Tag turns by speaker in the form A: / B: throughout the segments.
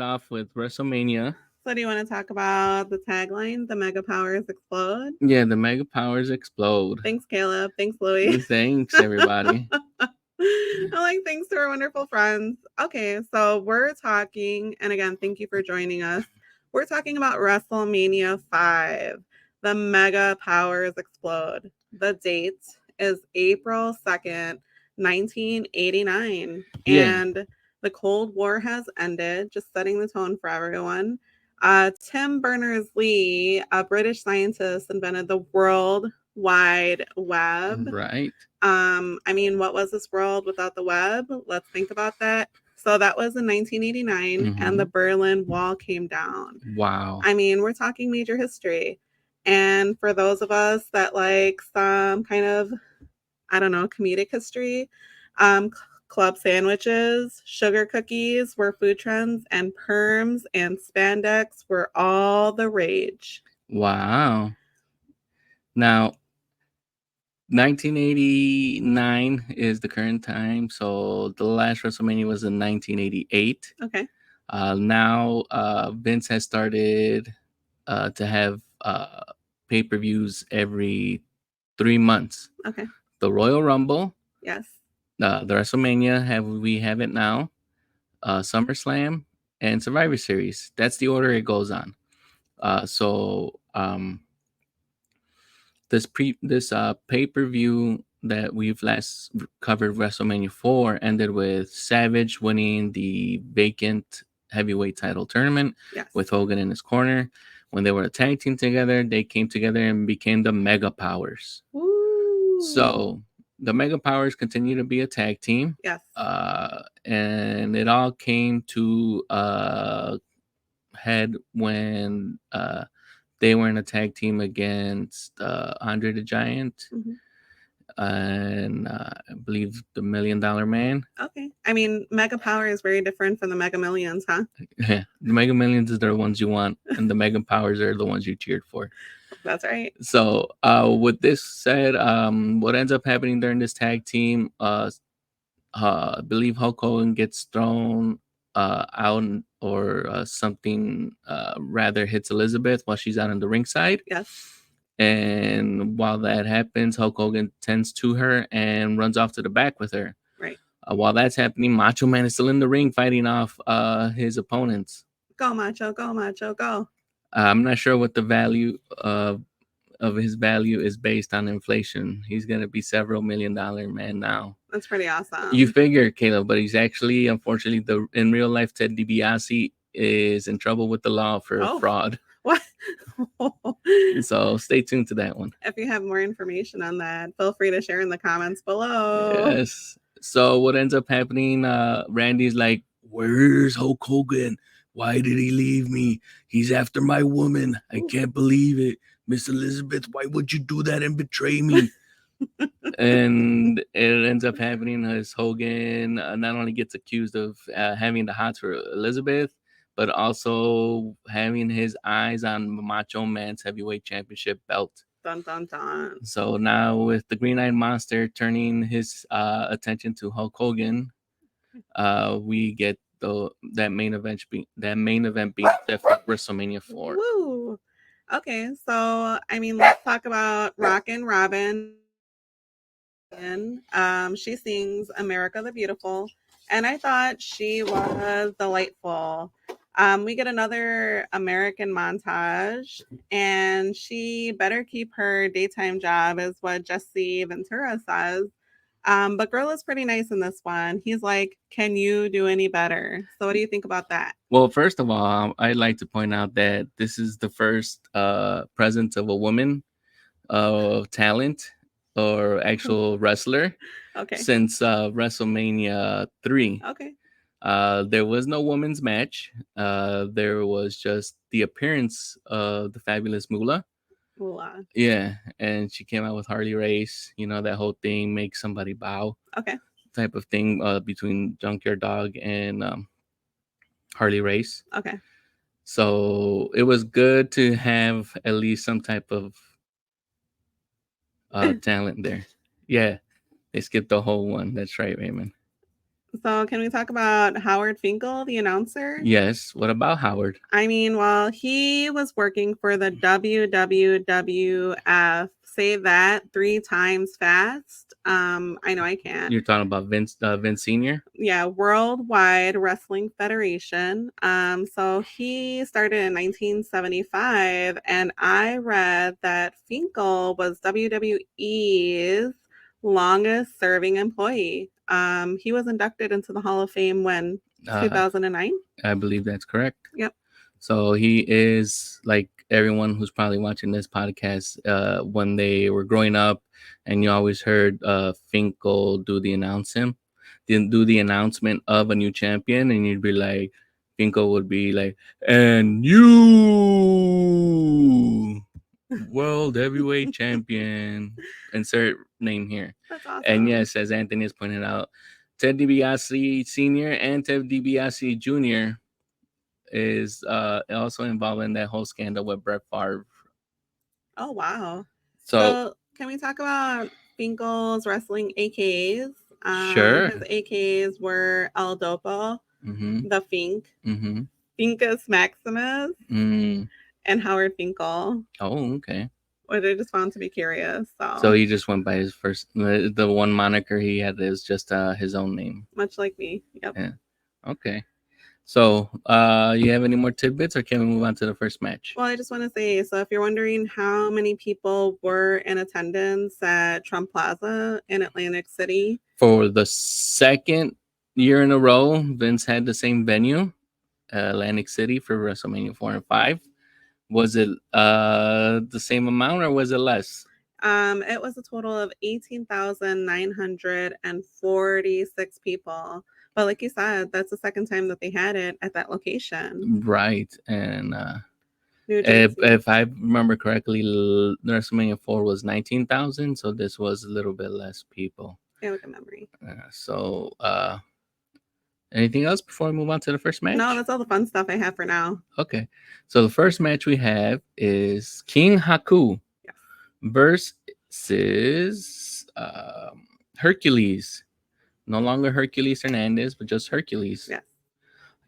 A: off with WrestleMania.
B: So do you want to talk about the tagline, the mega powers explode?
A: Yeah, the mega powers explode.
B: Thanks, Caleb. Thanks, Louie.
A: Thanks, everybody.
B: Thanks to our wonderful friends. Okay, so we're talking, and again, thank you for joining us. We're talking about WrestleMania 5. The mega powers explode. The date is April 2nd, 1989.
A: Yeah.
B: And the Cold War has ended, just setting the tone for everyone. Tim Berners-Lee, a British scientist, invented the World Wide Web.
A: Right.
B: I mean, what was this world without the web? Let's think about that. So that was in 1989, and the Berlin Wall came down.
A: Wow.
B: I mean, we're talking major history. And for those of us that like some kind of, I don't know, comedic history, club sandwiches, sugar cookies were food trends, and perms and spandex were all the rage.
A: Wow. Now, 1989 is the current time. So the last WrestleMania was in 1988.
B: Okay.
A: Now, Vince has started to have pay-per-views every 3 months.
B: Okay.
A: The Royal Rumble.
B: Yes.
A: The WrestleMania we have it now. SummerSlam and Survivor Series. That's the order it goes on. This pay-per-view that we've last covered, WrestleMania 4, ended with Savage winning the vacant heavyweight title tournament.
B: Yes.
A: With Hogan in his corner. When they were a tag team together, they came together and became the Mega Powers.
B: Woo.
A: So the Mega Powers continue to be a tag team.
B: Yes.
A: And it all came to head when they were in a tag team against Andre the Giant.
B: Mm-hmm.
A: And I believe the $1 Million Man.
B: Okay. I mean, Mega Power is very different from the Mega Millions, huh?
A: Yeah. The Mega Millions are the ones you want, and the Mega Powers are the ones you cheered for.
B: That's right.
A: So with this said, what ends up happening during this tag team, I believe Hulk Hogan gets thrown out, or something rather hits Elizabeth while she's out on the ringside.
B: Yes.
A: And while that happens, Hulk Hogan tends to her and runs off to the back with her.
B: Right.
A: While that's happening, Macho Man is still in the ring fighting off his opponents.
B: Go, Macho, go, Macho, go.
A: I'm not sure what the value of his value is based on inflation. He's going to be several $1 million man now.
B: That's pretty awesome.
A: You figure, Caleb, but he's actually, unfortunately, in real life, Ted DiBiase is in trouble with the law for fraud.
B: What?
A: So stay tuned to that one.
B: If you have more information on that, feel free to share in the comments below.
A: Yes. So what ends up happening, Randy's like, where's Hulk Hogan? Why did he leave me? He's after my woman. I can't believe it. Miss Elizabeth, why would you do that and betray me? And it ends up happening as Hogan not only gets accused of having the hots for Elizabeth, but also having his eyes on Macho Man's heavyweight championship belt.
B: Dun, dun, dun.
A: So now with the Green-Eyed Monster turning his attention to Hulk Hogan, we get that main event being set for WrestleMania 4.
B: Woo! Okay, so I mean, let's talk about Rockin' Robin. She sings "America the Beautiful," and I thought she was delightful. We get another American montage, and she better keep her daytime job, is what Jesse Ventura says. But Girl is pretty nice in this one. He's like, can you do any better? So what do you think about that?
A: Well, first of all, I'd like to point out that this is the first presence of a woman of talent or actual wrestler since WrestleMania 3.
B: Okay.
A: There was no women's match. There was just the appearance of the fabulous Moolah.
B: Moolah.
A: Yeah, and she came out with Harley Race. You know, that whole thing, make somebody bow.
B: Okay.
A: Type of thing between Junkyard Dog and Harley Race.
B: Okay.
A: So it was good to have at least some type of talent there. Yeah, they skipped the whole one. That's right, Raymond.
B: So, can we talk about Howard Finkel, the announcer?
A: Yes. What about Howard?
B: I mean, well, he was working for the WWWF. Say that 3 times fast. I know I can't.
A: You're talking about Vince Senior.
B: Yeah, Worldwide Wrestling Federation. So he started in 1975, and I read that Finkel was WWE's longest serving employee. He was inducted into the Hall of Fame when 2009.
A: I believe that's correct.
B: Yep.
A: So he is like everyone who's probably watching this podcast. When they were growing up, and you always heard Finkel do the announcement of a new champion, and you'd be like, Finkel would be like, and you world heavyweight champion, insert name here.
B: That's awesome.
A: And yes, as Anthony has pointed out, Ted DiBiase Sr. and Ted DiBiase Jr. is also involved in that whole scandal with Brett Favre.
B: Oh, wow.
A: So
B: can we talk about Finkel's wrestling AKs?
A: Sure.
B: His AKs were El Dopo,
A: mm-hmm.
B: the Fink,
A: Mm-hmm.
B: Finkus Maximus, and Howard Finkel.
A: Oh, okay.
B: Which I just found to be curious.
A: So he just went by his first, the one moniker he had is just his own name.
B: Much like me. Yep.
A: Yeah. Okay. So, you have any more tidbits, or can we move on to the first match?
B: Well, I just want to say, so if you're wondering how many people were in attendance at Trump Plaza in Atlantic City.
A: For the second year in a row, Vince had the same venue, Atlantic City, for WrestleMania 4 and 5. Was it the same amount, or was it less?
B: It was a total of 18,946 people. But like you said, that's the second time that they had it at that location.
A: Right. And if I remember correctly, WrestleMania 4 was 19,000, so this was a little bit less people.
B: Yeah, good memory.
A: So, anything else before we move on to the first match?
B: No, that's all the fun stuff I have for now.
A: Okay. So the first match we have is King Haku versus Hercules. No longer Hercules Hernandez, but just Hercules.
B: Yes.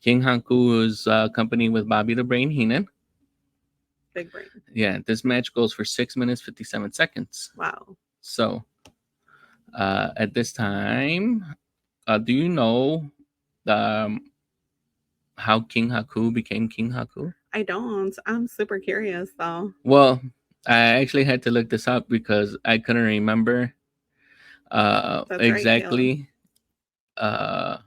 A: King Haku is accompanied with Bobby the Brain Heenan.
B: Big brain.
A: Yeah, this match goes for 6 minutes, 57 seconds.
B: Wow.
A: So, at this time, do you know how King Haku became King Haku?
B: I don't. I'm super curious, though.
A: Well, I actually had to look this up because I couldn't remember exactly how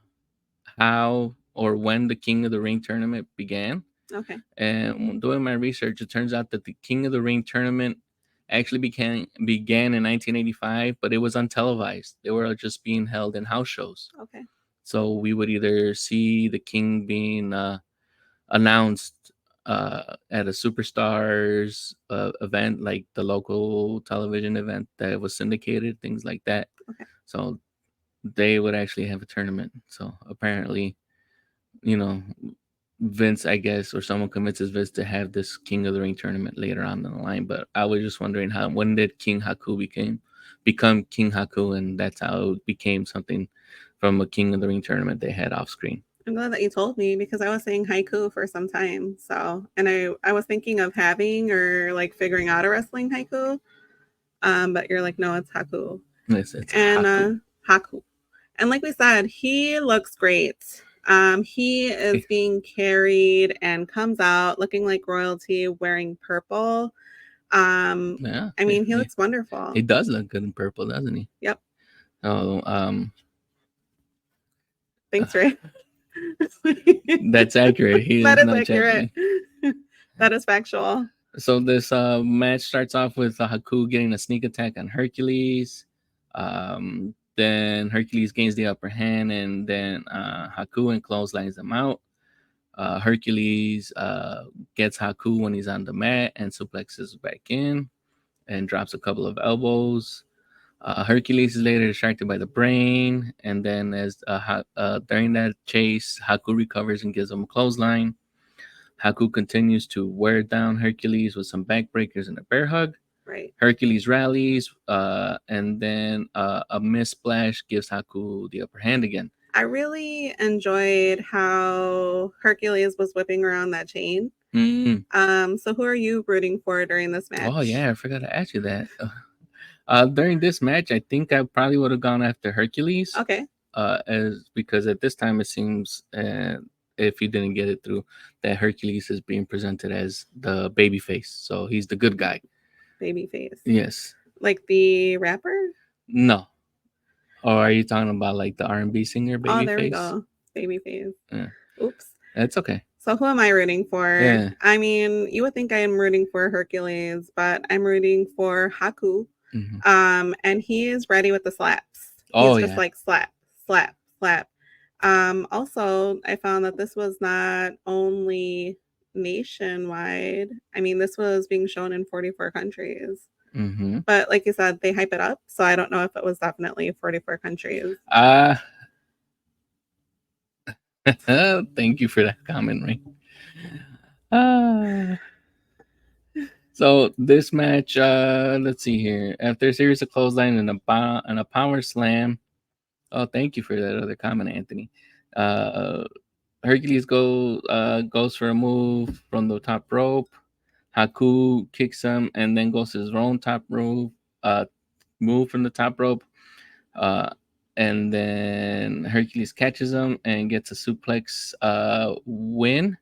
A: or when the King of the Ring tournament began.
B: Okay.
A: And doing my research, it turns out that the King of the Ring tournament actually began in 1985, but it was untelevised. They were just being held in house shows.
B: Okay.
A: So we would either see the King being announced at a Superstars event, like the local television event that was syndicated, things like that.
B: Okay.
A: So they would actually have a tournament. So apparently, Vince, I guess, or someone convinces Vince to have this King of the Ring tournament later on in the line. But I was just wondering when did King Haku become King Haku, and that's how it became something from a King of the Ring tournament they had off screen.
B: I'm glad that you told me, because I was saying haiku for some time. So, and I was thinking of having or like figuring out a wrestling haiku. But you're like, no, it's haku.
A: It's
B: and haku. And like we said, he looks great. He is being carried and comes out looking like royalty, wearing purple.
A: Yeah.
B: I mean, he looks wonderful.
A: He does look good in purple, doesn't he?
B: Yep.
A: Oh,
B: thanks, Ray.
A: That's accurate.
B: That is accurate. That is factual.
A: So this match starts off with Haku getting a sneak attack on Hercules. Then Hercules gains the upper hand, and then Haku and clotheslines them out. Hercules gets Haku when he's on the mat and suplexes back in and drops a couple of elbows. Hercules is later distracted by the brain, and then as during that chase, Haku recovers and gives him a clothesline. Haku continues to wear down Hercules with some backbreakers and a bear hug.
B: Right.
A: Hercules rallies, and then a missed splash gives Haku the upper hand again.
B: I really enjoyed how Hercules was whipping around that chain. So who are you rooting for during this match?
A: Oh yeah, I forgot to ask you that. During this match, I think I probably would have gone after Hercules.
B: Okay.
A: As because at this time it seems, if you didn't get it through, that Hercules is being presented as the baby face, so he's the good guy.
B: Babyface.
A: Yes.
B: Like the rapper?
A: No. Or are you talking about like the R&B singer Babyface?
B: Oh, there we go. Babyface.
A: Yeah.
B: Oops.
A: That's okay.
B: So who am I rooting for?
A: Yeah.
B: I mean, you would think I am rooting for Hercules, but I'm rooting for Haku. And he is ready with the slaps.
A: Oh,
B: He's just
A: yeah.
B: like slap, slap, slap. Also, I found that this was not only nationwide. I mean, this was being shown in 44 countries. But like you said, they hype it up. So I don't know if it was definitely 44 countries.
A: Thank you for that comment, Ray. So this match, let's see here. After a series of clothesline and a power slam. Oh, thank you for that other comment, Anthony. Hercules goes for a move from the top rope. Haku kicks him and then goes to his own top rope, move from the top rope. And then Hercules catches him and gets a suplex win.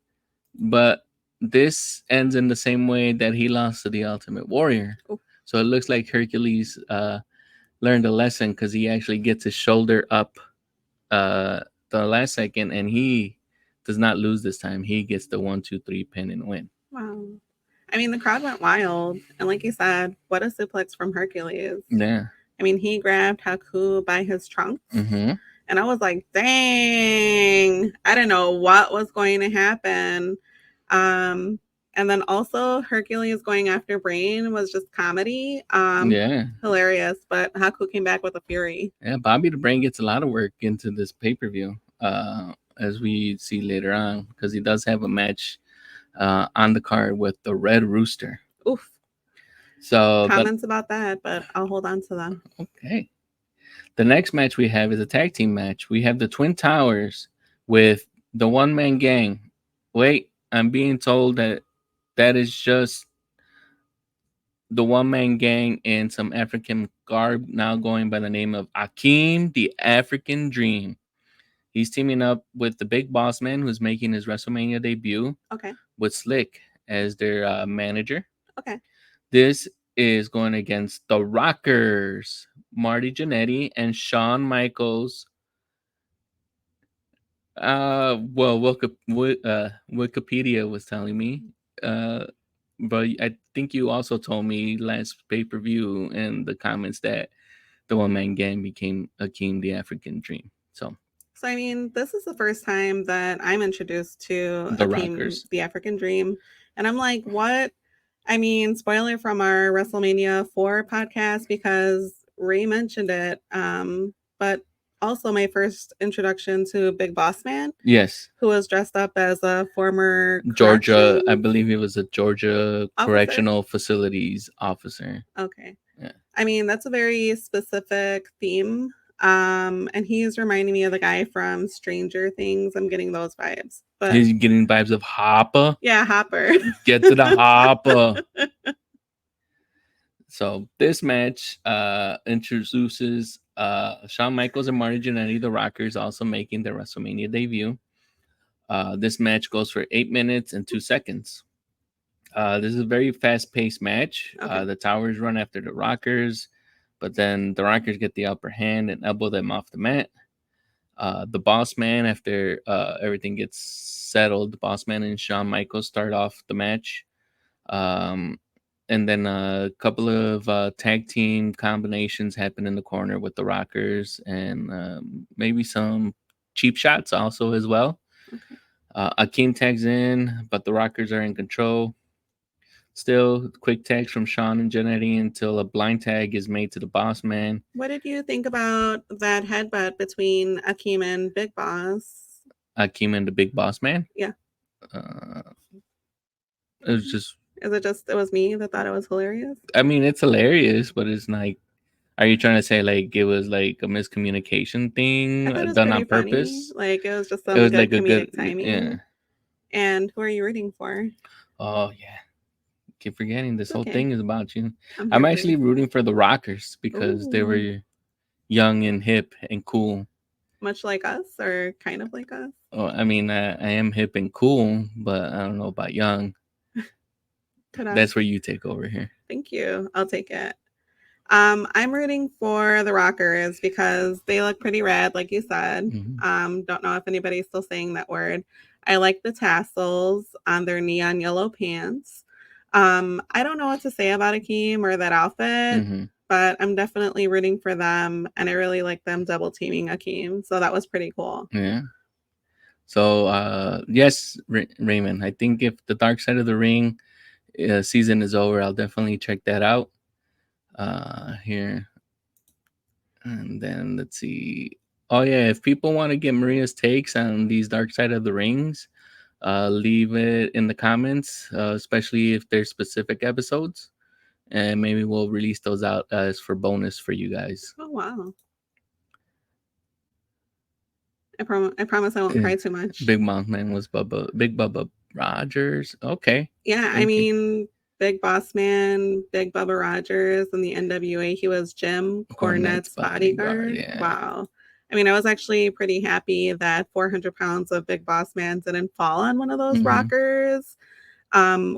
A: But this ends in the same way that he lost to the Ultimate Warrior.
B: Ooh.
A: So it looks like Hercules learned a lesson because he actually gets his shoulder up the last second, and he does not lose this time. He gets the 1-2-3 pin and win.
B: Wow. I mean, the crowd went wild. And like you said, what a suplex from Hercules.
A: Yeah.
B: I mean, he grabbed Haku by his trunks. And I was like, dang, I didn't know what was going to happen. And then also Hercules going after Brain was just comedy.
A: Yeah.
B: Hilarious. But Haku came back with a fury.
A: Yeah, Bobby the Brain gets a lot of work into this pay-per-view, as we see later on, because he does have a match on the card with the Red Rooster.
B: Oof.
A: So
B: comments about that, but I'll hold on to them.
A: Okay. The next match we have is a tag team match. We have the Twin Towers with the One Man Gang. Wait, I'm being told that is just the One Man Gang in some African garb, now going by the name of Akeem the African Dream. He's teaming up with the Big Boss Man, who's making his WrestleMania debut.
B: Okay.
A: With Slick as their manager.
B: Okay.
A: This is going against the Rockers, Marty Jannetty and Shawn Michaels. Well, Wikipedia was telling me, but I think you also told me last pay-per-view in the comments that the One Man Gang became Akeem the African Dream. So
B: I mean, this is the first time that I'm introduced to
A: the
B: Akeem,
A: Rockers,
B: the African Dream, and I'm like, what? I mean, spoiler from our WrestleMania 4 podcast because Ray mentioned it. But also my first introduction to Big Boss Man.
A: Yes.
B: Who was dressed up as a former
A: Georgia, I believe he was a Georgia
B: officer?
A: Correctional Facilities officer.
B: Okay.
A: Yeah.
B: I mean, that's a very specific theme. And he's reminding me of the guy from Stranger Things. I'm getting those vibes. But
A: he's getting vibes of Hopper.
B: Yeah, Hopper.
A: Get to the Hopper. So this match introduces Shawn Michaels and Marty Jannetty, the Rockers, also making their WrestleMania debut. This match goes for 8 minutes and 2 seconds. This is a very fast-paced match.
B: Okay.
A: The Towers run after the Rockers, but then the Rockers get the upper hand and elbow them off the mat. The Boss Man, after everything gets settled, the Boss Man and Shawn Michaels start off the match. And then a couple of tag team combinations happen in the corner with the Rockers and maybe some cheap shots also as well.
B: Okay.
A: Akeem tags in, but the Rockers are in control. Still, quick tags from Shawn and Jannetty until a blind tag is made to the Boss Man.
B: What did you think about that headbutt between Akeem and Big Boss?
A: Akeem and the Big Boss Man?
B: Yeah.
A: It was just...
B: It was me that thought it was hilarious?
A: I mean, it's hilarious, but it's like, Are you trying to say like it was like a miscommunication
B: I
A: thing
B: thought it was
A: done
B: pretty
A: on
B: funny.
A: purpose?
B: Like it was just
A: It
B: some
A: was
B: good
A: like a good,
B: comedic timing.
A: yeah.
B: And who are you rooting for?
A: Oh yeah, keep forgetting this
B: It's
A: whole
B: okay.
A: thing is about you.
B: I'm here
A: I'm
B: for you.
A: actually rooting for the Rockers because they
B: Ooh,
A: were young and hip and cool.
B: much like us, or kind of like us.
A: Oh, I mean, I am hip and cool, but I don't know about young.
B: Ta-da!
A: That's where you take over here.
B: Thank you. I'll take it. I'm rooting for the Rockers because they look pretty rad, like you said.
A: Mhm.
B: Don't know if anybody's still saying that word. I like the tassels on their neon yellow pants. I don't know what to say about Akeem or that outfit,
A: Mhm.
B: but I'm definitely rooting for them, and I really like them double teaming Akeem. So that was pretty cool.
A: Yeah. So, yes, Raymond. I think if the Dark Side of the Ring season is over, I'll definitely check that out. Here, and then let's see. Oh yeah, if people want to get Maria's takes on these Dark Side of the Rings, leave it in the comments, especially if there's specific episodes, and maybe we'll release those out as for bonus for you guys.
B: Oh wow! I promise I won't
A: Eh,
B: cry too much.
A: Big Mouth Man was Big Bubba Rogers. Okay,
B: Yeah, I
A: okay.
B: mean, Big Boss Man, Big Bubba Rogers in the NWA, he was Jim
A: Cornette's
B: Cornette's
A: bodyguard.
B: bodyguard.
A: Yeah.
B: Wow. I mean, I was actually pretty happy that 400 pounds of Big Boss Man didn't fall on one of those
A: Mm-hmm.
B: rockers.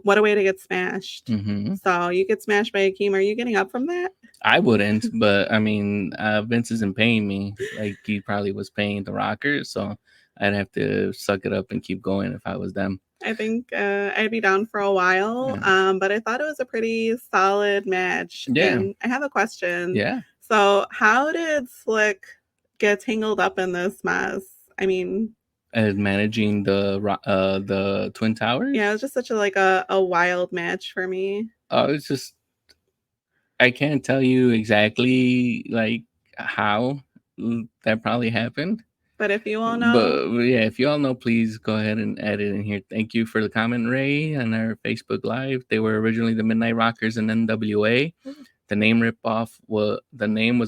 B: What a way to get smashed.
A: Mm-hmm.
B: So you get smashed by Akeem. Are you getting up from that?
A: I wouldn't, but I mean, Vince isn't paying me like he probably was paying the Rockers, so I'd have to suck it up and keep going if I was them.
B: I think I'd be down for a while,
A: Yeah.
B: but I thought it was a pretty solid match.
A: Yeah.
B: And I have a question.
A: Yeah.
B: So, how did Slick get tangled up in this mess? I mean,
A: As managing the Twin Towers.
B: yeah, it was just such a wild match for me.
A: Oh, it's just I can't tell you exactly like how that probably happened.
B: But if you all know,
A: But yeah, if you all know, please go ahead and add it in here. Thank you for the comment, Ray, on our Facebook Live. They were originally the Midnight Rockers in NWA. The name was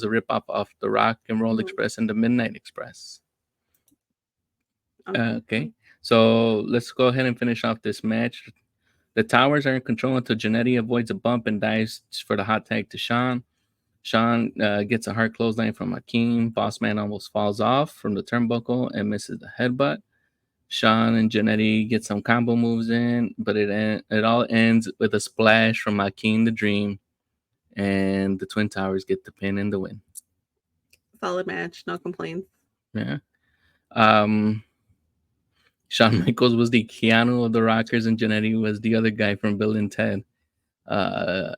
A: a ripoff of the Rock and Roll Express and the Midnight Express. Okay, so let's go ahead and finish off this match. The Towers are in control until Jannetty avoids a bump and dives for the hot tag to Sean. Sean gets a hard clothesline from Akeem. Bossman almost falls off from the turnbuckle and misses the headbutt. Sean and Jannetty get some combo moves in, but it all ends with a splash from Akeem the Dream, and the Twin Towers get the pin and the win.
B: solid match, no complaints.
A: Yeah. Shawn Michaels was the Keanu of the Rockers, and Jannetty was the other guy from Bill and Ted.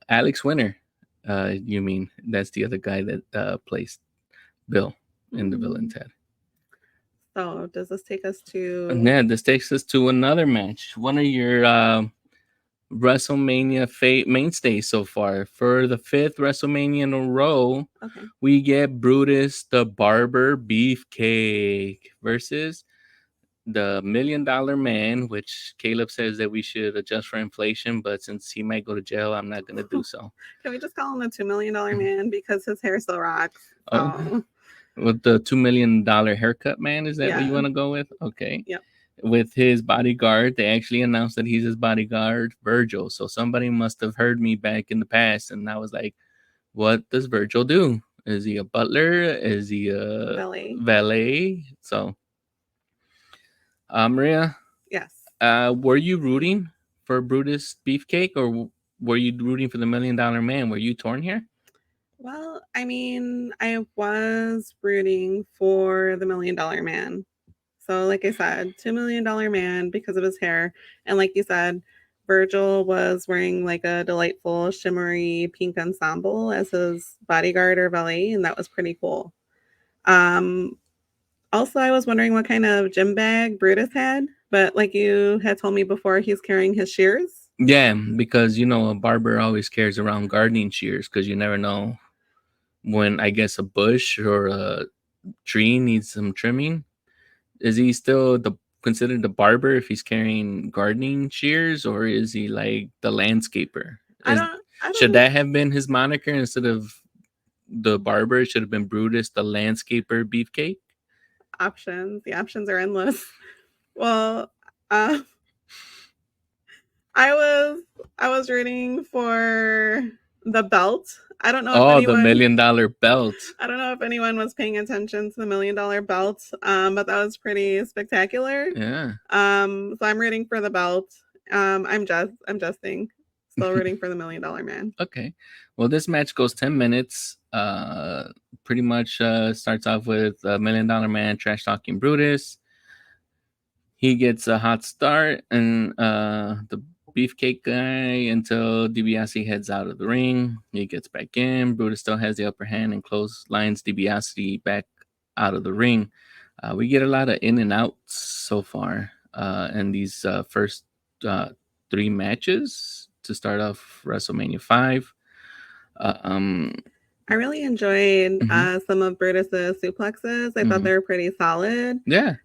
A: Alex Winter, you mean? That's the other guy that placed Bill in the Bill and Ted.
B: So, does this take us to?
A: Yeah, this takes us to another match. One of your WrestleMania mainstays so far. For the 5th WrestleMania in a row, we get Brutus the Barber Beefcake versus the $1 Million Man, which Caleb says that we should adjust for inflation, but since he might go to jail, I'm not going to do so.
B: Can we just call him the $2 Million Man because his hair still rocks?
A: Oh, with the $2 million haircut man, is that what you want to go with? Okay.
B: Yep.
A: With his bodyguard, they actually announced that he's his bodyguard, Virgil. So somebody must have heard me back in the past, and I was like, "What does Virgil do? Is he a butler? Is he a valet?" So, Maria,
B: yes.
A: Were you rooting for Brutus Beefcake, or were you rooting for the $1 Million Man? Were you torn here?
B: Well, I mean, I was rooting for the $1 Million Man. So, like I said, $2 Million Man because of his hair. And like you said, Virgil was wearing like a delightful shimmery pink ensemble as his bodyguard or valet, and that was pretty cool. Also, I was wondering what kind of gym bag Brutus had, but like you had told me before, he's carrying his shears.
A: Yeah, because a barber always carries around gardening shears because you never know when, I guess, a bush or a tree needs some trimming. Is he still considered the barber if he's carrying gardening shears, or is he like the landscaper?
B: I don't
A: Should that have been his moniker instead of the barber. It should have been Brutus, the landscaper, Beefcake.
B: Options. The options are endless. Well, uh, I was rooting for the belt. I don't know if
A: Oh, the $1
B: anyone
A: million belt.
B: I don't know if anyone was paying attention to the $1 million belt, but that was pretty spectacular.
A: Yeah.
B: So I'm rooting for the belt. I'm jesting. Still rooting for the $1 million man.
A: Okay. Well, this match goes 10 minutes. Pretty much starts off with a $1 million man trash talking Brutus. He gets a hot start, and the beefcake guy until DiBiase heads out of the ring. He gets back in. Brutus still has the upper hand and clotheslines DiBiase back out of the ring. We get a lot of in and outs so far in these first 3 matches to start off WrestleMania 5.
B: I really enjoyed some of Brutus's suplexes. I thought they were pretty solid.
A: Yeah.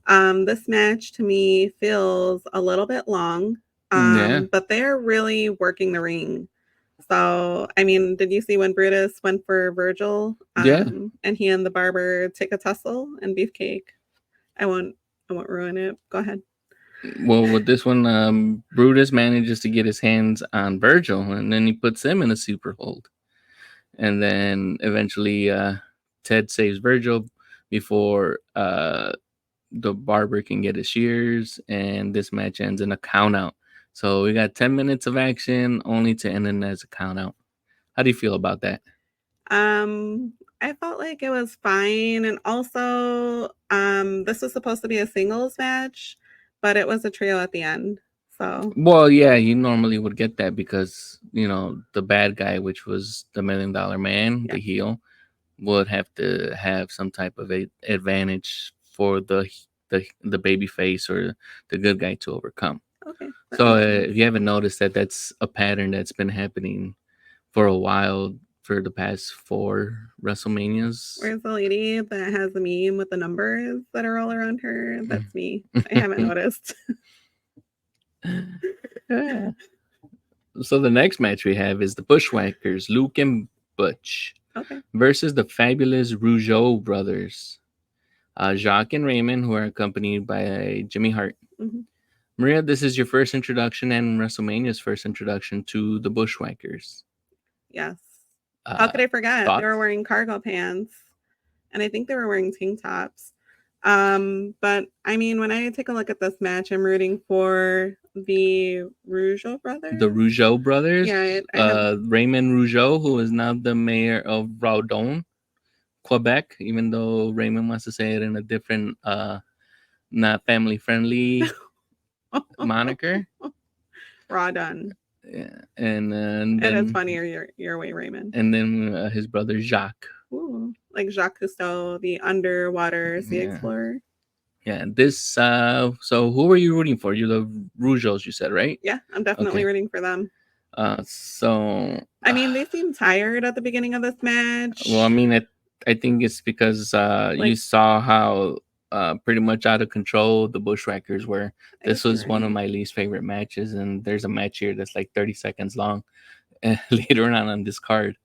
B: This match to me feels a little bit long, but they're really working the ring. So, I mean, did you see when Brutus went for Virgil? And he and the barber take a tussle and Beefcake? I won't ruin it. Go ahead.
A: Well, with this one, Brutus manages to get his hands on Virgil, and then he puts him in a super hold. And then eventually Ted saves Virgil before the barber can get his shears, and this match ends in a count out. So we got 10 minutes of action only to end it as a count out. How do you feel about that?
B: I felt like it was fine, and also this was supposed to be a singles match, but it was a trio at the end. So,
A: well, yeah, you normally would get that because the bad guy, which was the $1 million man, the heel, would have to have some type of advantage for the baby face or the good guy to overcome.
B: Okay.
A: So if you haven't noticed that, that's a pattern that's been happening for a while for the past 4 WrestleManias.
B: Where's the lady that has the meme with the numbers that are all around her? That's me. I haven't noticed.
A: Yeah. So the next match we have is the Bushwhackers, Luke and Butch, versus the fabulous Rougeau brothers, Jacques and Raymond, who are accompanied by Jimmy Hart. Maria, this is your first introduction and WrestleMania's first introduction to the Bushwhackers.
B: Yes. How could I forget? Thoughts? They were wearing cargo pants, and I think they were wearing tank tops. But I mean, when I take a look at this match, I'm rooting for the Rougeau brothers.
A: The Rougeau brothers?
B: Yeah.
A: Raymond Rougeau, who is now the mayor of Raudon, Quebec, even though Raymond wants to say it in a different, not family-friendly moniker.
B: Raudon.
A: Yeah, and then
B: it's funnier your way, Raymond.
A: And then his brother Jacques.
B: Ooh, like Jacques Cousteau, the underwater sea explorer.
A: Yeah, this. So who were you rooting for? You're the Rougeaus, you said, right?
B: Yeah, I'm definitely rooting for them.
A: So
B: I mean, they seem tired at the beginning of this match.
A: Well, I mean, I think it's because you saw how pretty much out of control the Bushwhackers were. This was one of my least favorite matches, and there's a match here that's like 30 seconds long later on this card.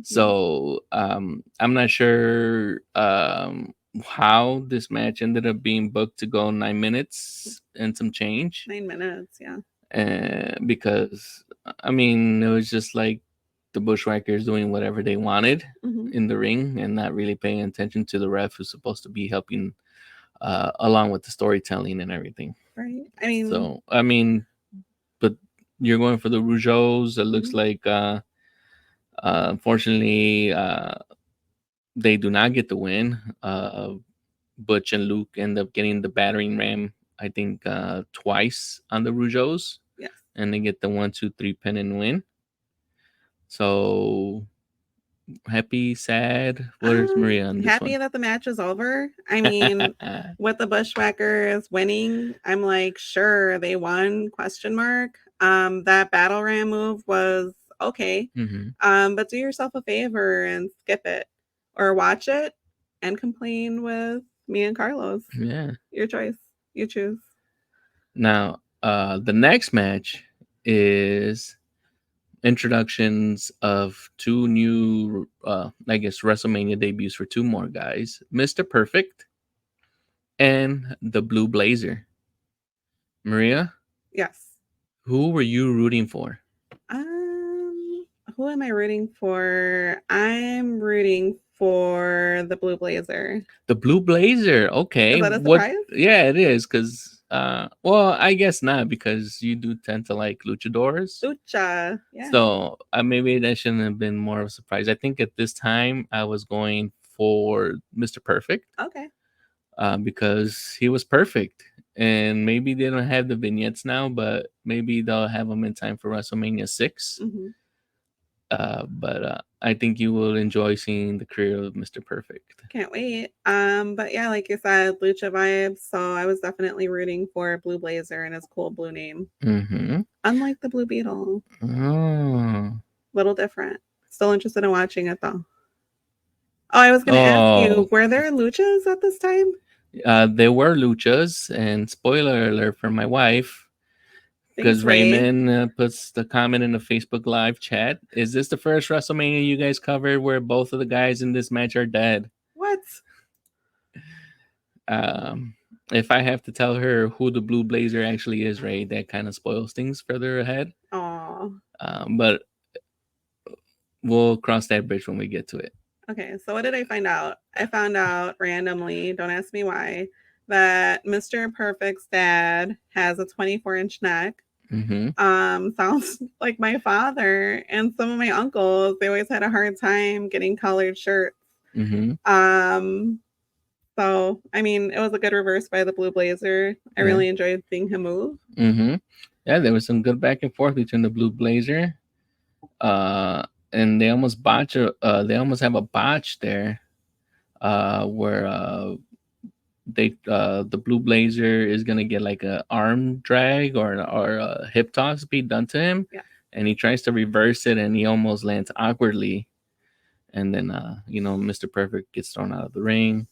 A: So I'm not sure how this match ended up being booked to go 9 minutes and some change.
B: 9 minutes, yeah.
A: Because I mean, it was just like the Bushwhackers doing whatever they wanted in the ring and not really paying attention to the ref who's supposed to be helping along with the storytelling and everything.
B: Right.
A: I mean, but you're going for the Rougeaus. It looks like unfortunately they do not get the win. Butch and Luke end up getting the battering ram, I think, twice on the Rougeaus.
B: Yes.
A: And they get the 1-2-3 pin and win. So happy, sad. Where's Maria on this
B: happy
A: one?
B: That the match is over. I mean, with the Bushwhackers winning, I'm like, sure, they won, ? That battle ram move was okay. But do yourself a favor and skip it or watch it and complain with me and Carlos.
A: Yeah.
B: Your choice. You choose.
A: Now, the next match is introductions of two new, I guess, WrestleMania debuts for two more guys, Mr. Perfect and the Blue Blazer. Maria,
B: Yes.
A: who were you rooting for?
B: Um, who am I rooting for? I'm rooting for the Blue Blazer.
A: The Blue Blazer.
B: Is
A: Okay.
B: that a
A: What?
B: surprise?
A: Yeah, it is. Because, well, I guess not, because you do tend to like luchadors.
B: Lucha. Yeah.
A: So maybe that shouldn't have been more of a surprise. I think at this time I was going for Mr. Perfect,
B: Okay.
A: because he was perfect. And maybe they don't have the vignettes now, but maybe they'll have them in time for WrestleMania 6.
B: Hmm.
A: But I think you will enjoy seeing the career of Mr. Perfect.
B: Can't wait. But yeah, like you said, Lucha vibes. So I was definitely rooting for Blue Blazer and his cool blue name.
A: Mm-hmm.
B: Unlike the Blue Beetle.
A: Oh.
B: Little different. Still interested in watching it though. Oh, I was gonna ask you,
A: Oh.
B: were there luchas at this time?
A: There were luchas, and spoiler alert for my wife,
B: Thanks,
A: because
B: Ray.
A: Raymond puts the comment in the Facebook live chat. Is this the first WrestleMania you guys covered where both of the guys in this match are dead?
B: What?
A: Um, if I have to tell her who the Blue Blazer actually is, Ray, that kind of spoils things further ahead.
B: Oh.
A: But we'll cross that bridge when we get to it.
B: Okay, so what did I find out? I found out randomly, don't ask me why, that Mr. Perfect's dad has a 24-inch neck.
A: Mm-hmm.
B: Sounds like my father and some of my uncles. They always had a hard time getting collared shirts.
A: Mm-hmm.
B: So I mean, it was a good reverse by the Blue Blazer. I really enjoyed seeing him move.
A: Mm-hmm. Yeah, there was some good back and forth between the Blue Blazer. And they almost they almost have a botch there, where the Blue Blazer is gonna get like a arm drag or a hip toss be done to him,
B: Yeah.
A: and he tries to reverse it, and he almost lands awkwardly, and then Mr. Perfect gets thrown out of the ring.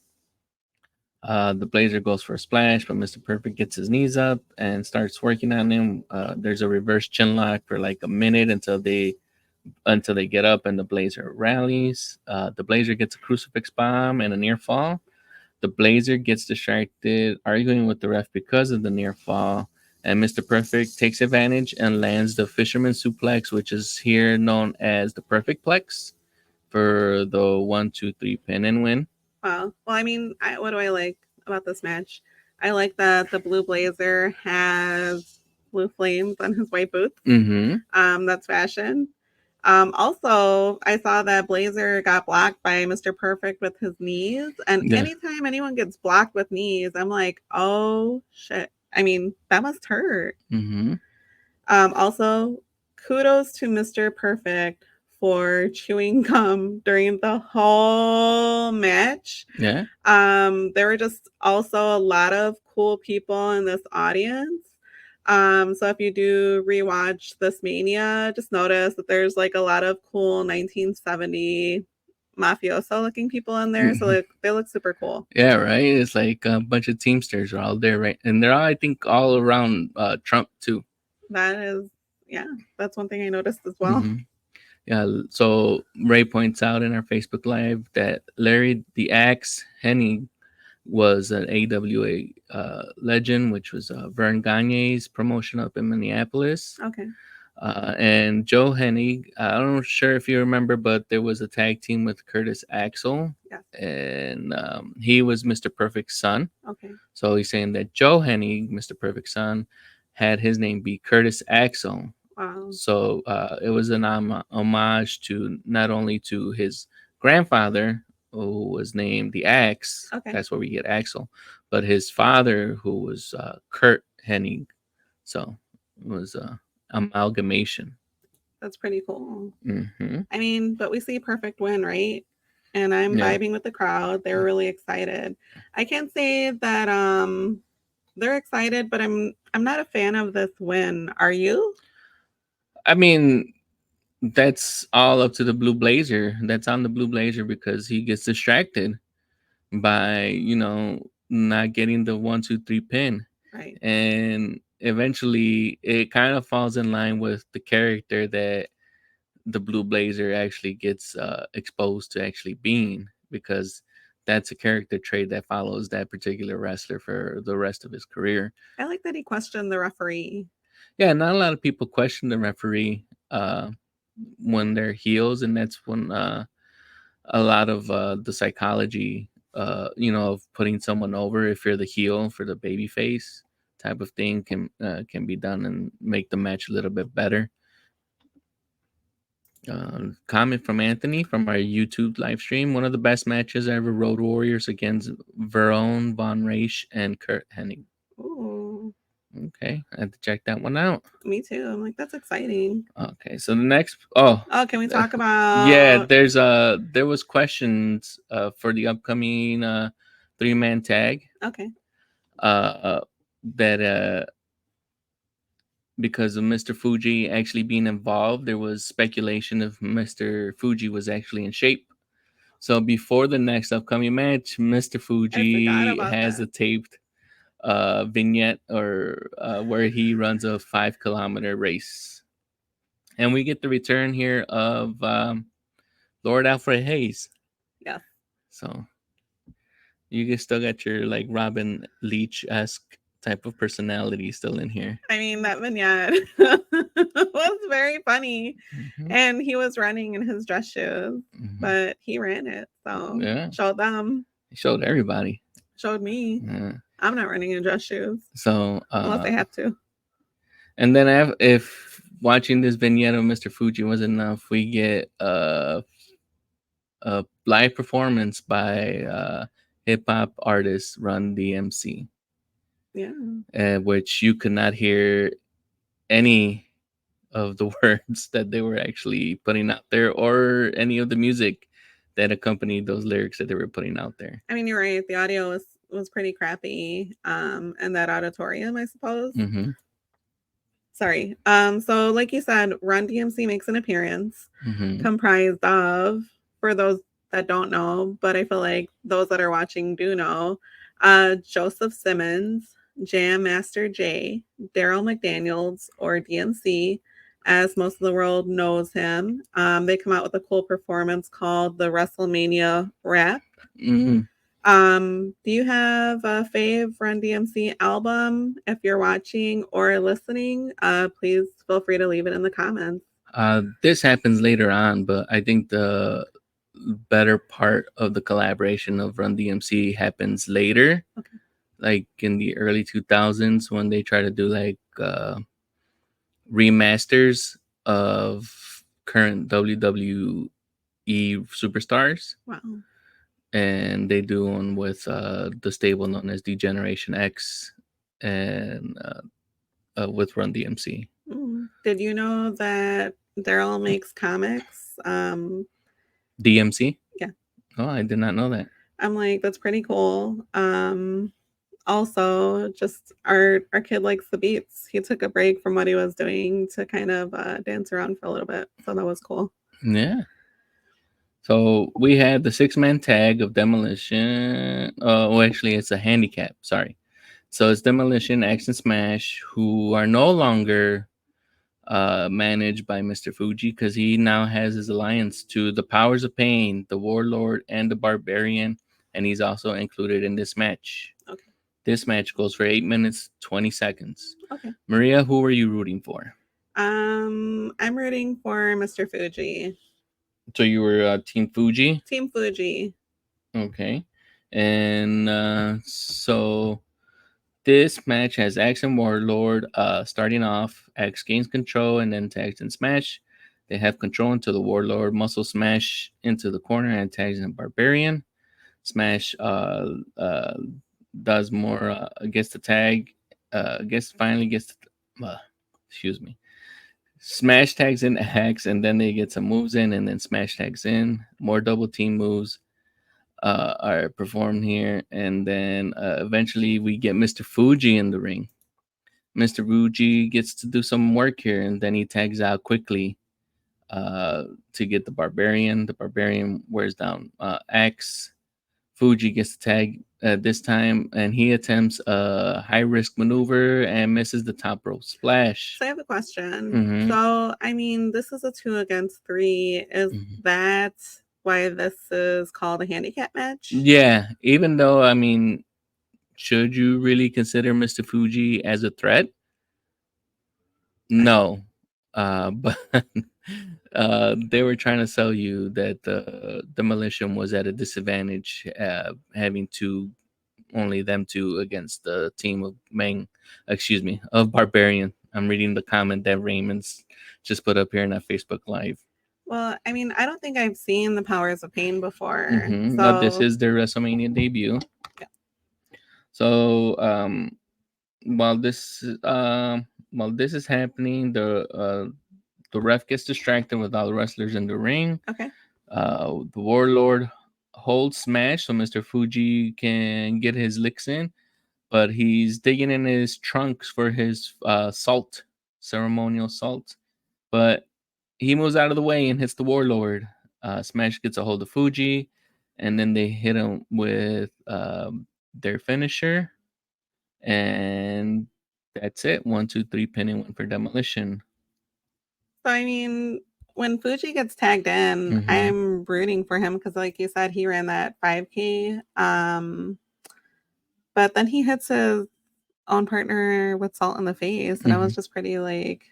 A: The Blazer goes for a splash, but Mr. Perfect gets his knees up and starts working on him. There's a reverse chin lock for like a minute until they get up and the Blazer rallies. The Blazer gets a crucifix bomb and a near fall. The Blazer gets distracted, arguing with the ref because of the near fall. And Mr. Perfect takes advantage and lands the Fisherman Suplex, which is here known as the Perfect Plex, for the 1, 2, 3 pin and win.
B: Well, I mean, what do I like about this match? I like that the Blue Blazer has blue flames on his white boots.
A: Mm-hmm.
B: That's fashion. Also, I saw that Blazer got blocked by Mr. Perfect with his knees. And
A: Yeah.
B: anytime anyone gets blocked with knees, I'm like, oh shit. I mean, that must hurt.
A: Mm-hmm.
B: Also, kudos to Mr. Perfect for chewing gum during the whole match.
A: Yeah.
B: There were just also a lot of cool people in this audience. So if you do rewatch this Mania, just notice that there's like a lot of cool 1970 mafioso looking people in there. So they look super cool.
A: Yeah, right. It's like a bunch of Teamsters are all there, right? And they're all, I think, all around Trump too.
B: That is, yeah, that's one thing I noticed as well.
A: Mm-hmm. Yeah. So Ray points out in our Facebook Live that Larry the Axe Hennig was an AWA legend, which was Vern Gagne's promotion up in Minneapolis.
B: Okay.
A: And Joe Hennig, I'm not sure if you remember, but there was a tag team with Curtis Axel.
B: Yes.
A: And he was Mr. Perfect's son.
B: Okay.
A: So he's saying that Joe Hennig, Mr. Perfect's son, had his name be Curtis Axel.
B: Wow.
A: So it was an homage to not only to his grandfather, who was named the Axe.
B: Okay.
A: That's where we get Axel, but his father, who was Kurt Hennig. So it was amalgamation.
B: That's pretty cool.
A: Mm-hmm.
B: I mean, but we see Perfect win, right? And I'm vibing with the crowd. They're really excited. I can't say that they're excited, but I'm not a fan of this win. Are you?
A: I mean, that's all up to the Blue Blazer. That's on the Blue Blazer because he gets distracted by not getting the 1, 2, 3 pin.
B: Right.
A: And eventually it kind of falls in line with the character that the blue blazer actually gets exposed to actually being, because that's a character trait that follows that particular wrestler for the rest of his career.
B: I like that he questioned the referee.
A: Yeah, not a lot of people question the referee when they're heels, and that's when a lot of the psychology, of putting someone over if you're the heel for the baby face type of thing can be done and make the match a little bit better. Comment from Anthony from our YouTube live stream. One of the best matches ever, Road Warriors against Verone, Von Raisch, and Kurt Hennig.
B: Ooh.
A: Okay, I had to check that one out.
B: Me too. I'm like, that's exciting.
A: Okay, so the next
B: can we talk about
A: yeah, there was questions for the upcoming 3-man tag.
B: Okay.
A: That because of Mr. Fuji actually being involved, there was speculation if Mr. Fuji was actually in shape. So before the next upcoming match, Mr. Fuji has a taped vignette or where he runs a 5-kilometer race, and we get the return here of Lord Alfred Hayes.
B: Yeah.
A: So you still got your like Robin Leach-esque type of personality still in here.
B: I mean, that vignette was very funny. Mm-hmm. And he was running in his dress shoes, but he ran it. So showed them.
A: He showed everybody.
B: Showed me. Yeah. I'm not running in dress shoes.
A: So
B: unless they have to.
A: And then if watching this vignette of Mr. Fuji was enough, we get a live performance by hip hop artist Run DMC. Yeah. Which you could not hear any of the words that they were actually putting out there, or any of the music that accompanied those lyrics that they were putting out there.
B: I mean, you're right. The audio was pretty crappy in that auditorium, I suppose. Mm-hmm. Sorry. So like you said, Run DMC makes an appearance, comprised of, for those that don't know, but I feel like those that are watching do know, Joseph Simmons, Jam Master Jay, Daryl McDaniels, or DMC, as most of the world knows him. They come out with a cool performance called the Wrestlemania Rap. Mm-hmm. Do you have a fave Run DMC album? If you're watching or listening, please feel free to leave it in the comments.
A: This happens later on, but I think the better part of the collaboration of Run DMC happens later. Okay. Like in the early 2000s, when they try to do like remasters of current WWE superstars. Wow. And they do one with the stable known as D-Generation X, and with Run DMC.
B: Did you know that Daryl makes comics?
A: DMC?
B: Yeah.
A: Oh, I did not know that.
B: I'm like, that's pretty cool. Also, just our kid likes the beats. He took a break from what he was doing to kind of dance around for a little bit. So that was cool.
A: Yeah. So we had the 6-man tag of Demolition. Actually, it's a handicap. Sorry. So it's Demolition, X, and Smash, who are no longer managed by Mr. Fuji, because he now has his alliance to the Powers of Pain, the Warlord, and the Barbarian, and he's also included in this match. Okay. This match goes for 8 minutes 20 seconds. Okay. Maria, who were you rooting for?
B: I'm rooting for Mr. Fuji.
A: So you were Team Fuji?
B: Team Fuji.
A: Okay. And so this match has X and Warlord starting off. X gains control and then tags and Smash. They have control until the Warlord muscle smash into the corner and tags in Barbarian. Smash does more, gets the tag, finally gets, excuse me. Smash tags in X, and then they get some moves in, and then Smash tags in. More double team moves are performed here, and then eventually we get Mr. Fuji in the ring. Mr. Fuji gets to do some work here, and then he tags out quickly to get the Barbarian. The Barbarian wears down X. Fuji gets the tag this time, and he attempts a high risk maneuver and misses the top rope splash.
B: So I have a question.
A: Mhm.
B: So, I mean, this is a 2 against 3. Is
A: Mhm.
B: that why this is called a handicap match?
A: Yeah, even though, I mean, should you really consider Mr. Fuji as a threat? No. But they were trying to sell you that the demolition was at a disadvantage, having to only them two against the team of of Barbarian. I'm reading the comment that Raymond's just put up here in that Facebook Live.
B: Well, I mean, I don't think I've seen the Powers of Pain before.
A: Now this
B: So,
A: is their WrestleMania debut.
B: yeah.
A: So while this while this is happening, the ref gets distracted with all the wrestlers in the ring.
B: Okay.
A: The Warlord holds smash so Mr. Fuji can get his licks in, but he's digging in his trunks for his ceremonial salt. But he moves out of the way and hits the Warlord. Smash gets a hold of Fuji, and then they hit him with their finisher, and that's it. 1, 2, 3, pin and 1 for demolition.
B: So, I mean, when Fuji gets tagged in,
A: Mhm.
B: I'm rooting for him because, like you said, he ran that 5K. But then he hits his own partner with salt in the face, and I was just pretty like,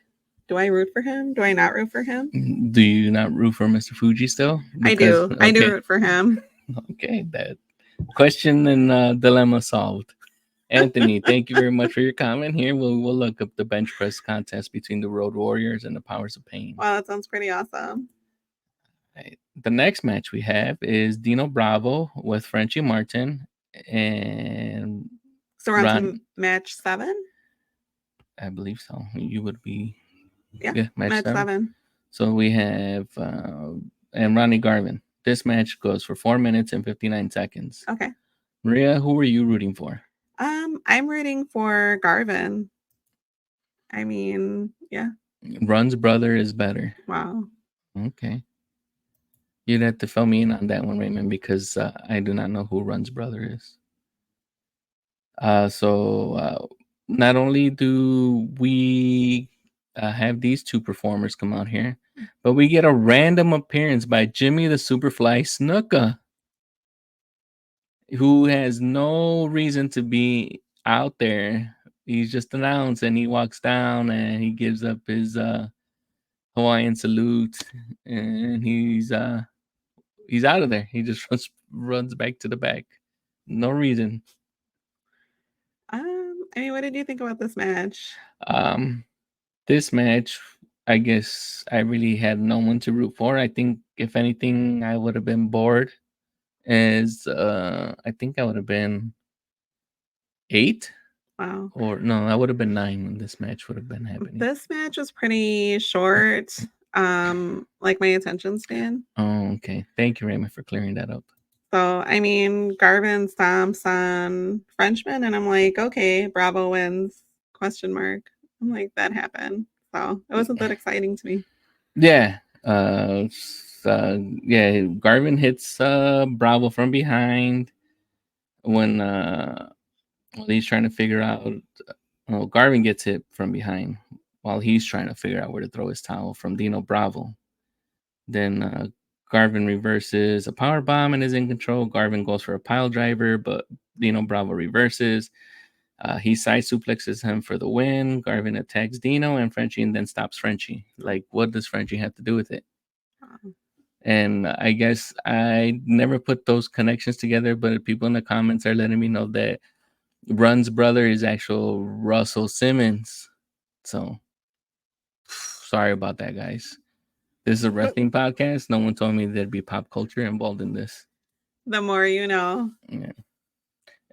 B: do I root for him? Do I not root for him?
A: Do you not root for Mr. Fuji still?
B: I do. I do root for him.
A: Okay, that question and dilemma solved. Anthony, thank you very much for your comment here. We'll look up the bench press contest between the Road Warriors and the Powers of Pain.
B: Wow, that sounds pretty awesome.
A: Right. The next match we have is Dino Bravo with Frenchie Martin and
B: So we're on to match 7?
A: I believe so. You would be
B: Yeah, match 7.
A: So we have and Ronnie Garvin. This match goes for 4 minutes and 59 seconds.
B: Okay.
A: Maria, who were you rooting for?
B: I'm rooting for Garvin. I mean, yeah.
A: Run's brother is better.
B: Wow.
A: Okay. You'd have to fill me in on that one, Raymond, because I do not know who Run's brother is. So not only do we have these two performers come out here, but we get a random appearance by Jimmy the Superfly Snuka, who has no reason to be out there. He's just announced and he walks down and he gives up his Hawaiian salute and he's out of there. He just runs back to the back. No reason.
B: I mean, what did you think about this match?
A: This match, I guess I really had no one to root for. I think if anything, I would have been bored. I think I would have been 8.
B: Wow.
A: Or no, I would have been 9 when this match would have been happening.
B: This match was pretty short. Like my attention span.
A: Oh, okay. Thank you, Raymond, for clearing that up.
B: So, I mean, Garvin stomps on Frenchman, and I'm like, okay, Bravo wins, question mark. I'm like, that happened. So, it wasn't that exciting to me.
A: Yeah. Yeah, Garvin hits Bravo from behind when he's trying to figure out. Well, Garvin gets hit from behind while he's trying to figure out where to throw his towel from Dino Bravo. Then Garvin reverses a power bomb and is in control. Garvin goes for a pile driver, but Dino Bravo reverses. He side suplexes him for the win. Garvin attacks Dino and Frenchie and then stops Frenchie. Like, what does Frenchie have to do with it? And I guess I never put those connections together, but people in the comments are letting me know that Run's brother is actual Russell Simmons. So sorry about that, guys. This is a wrestling podcast. No one told me there'd be pop culture involved in this.
B: The more you know.
A: Yeah.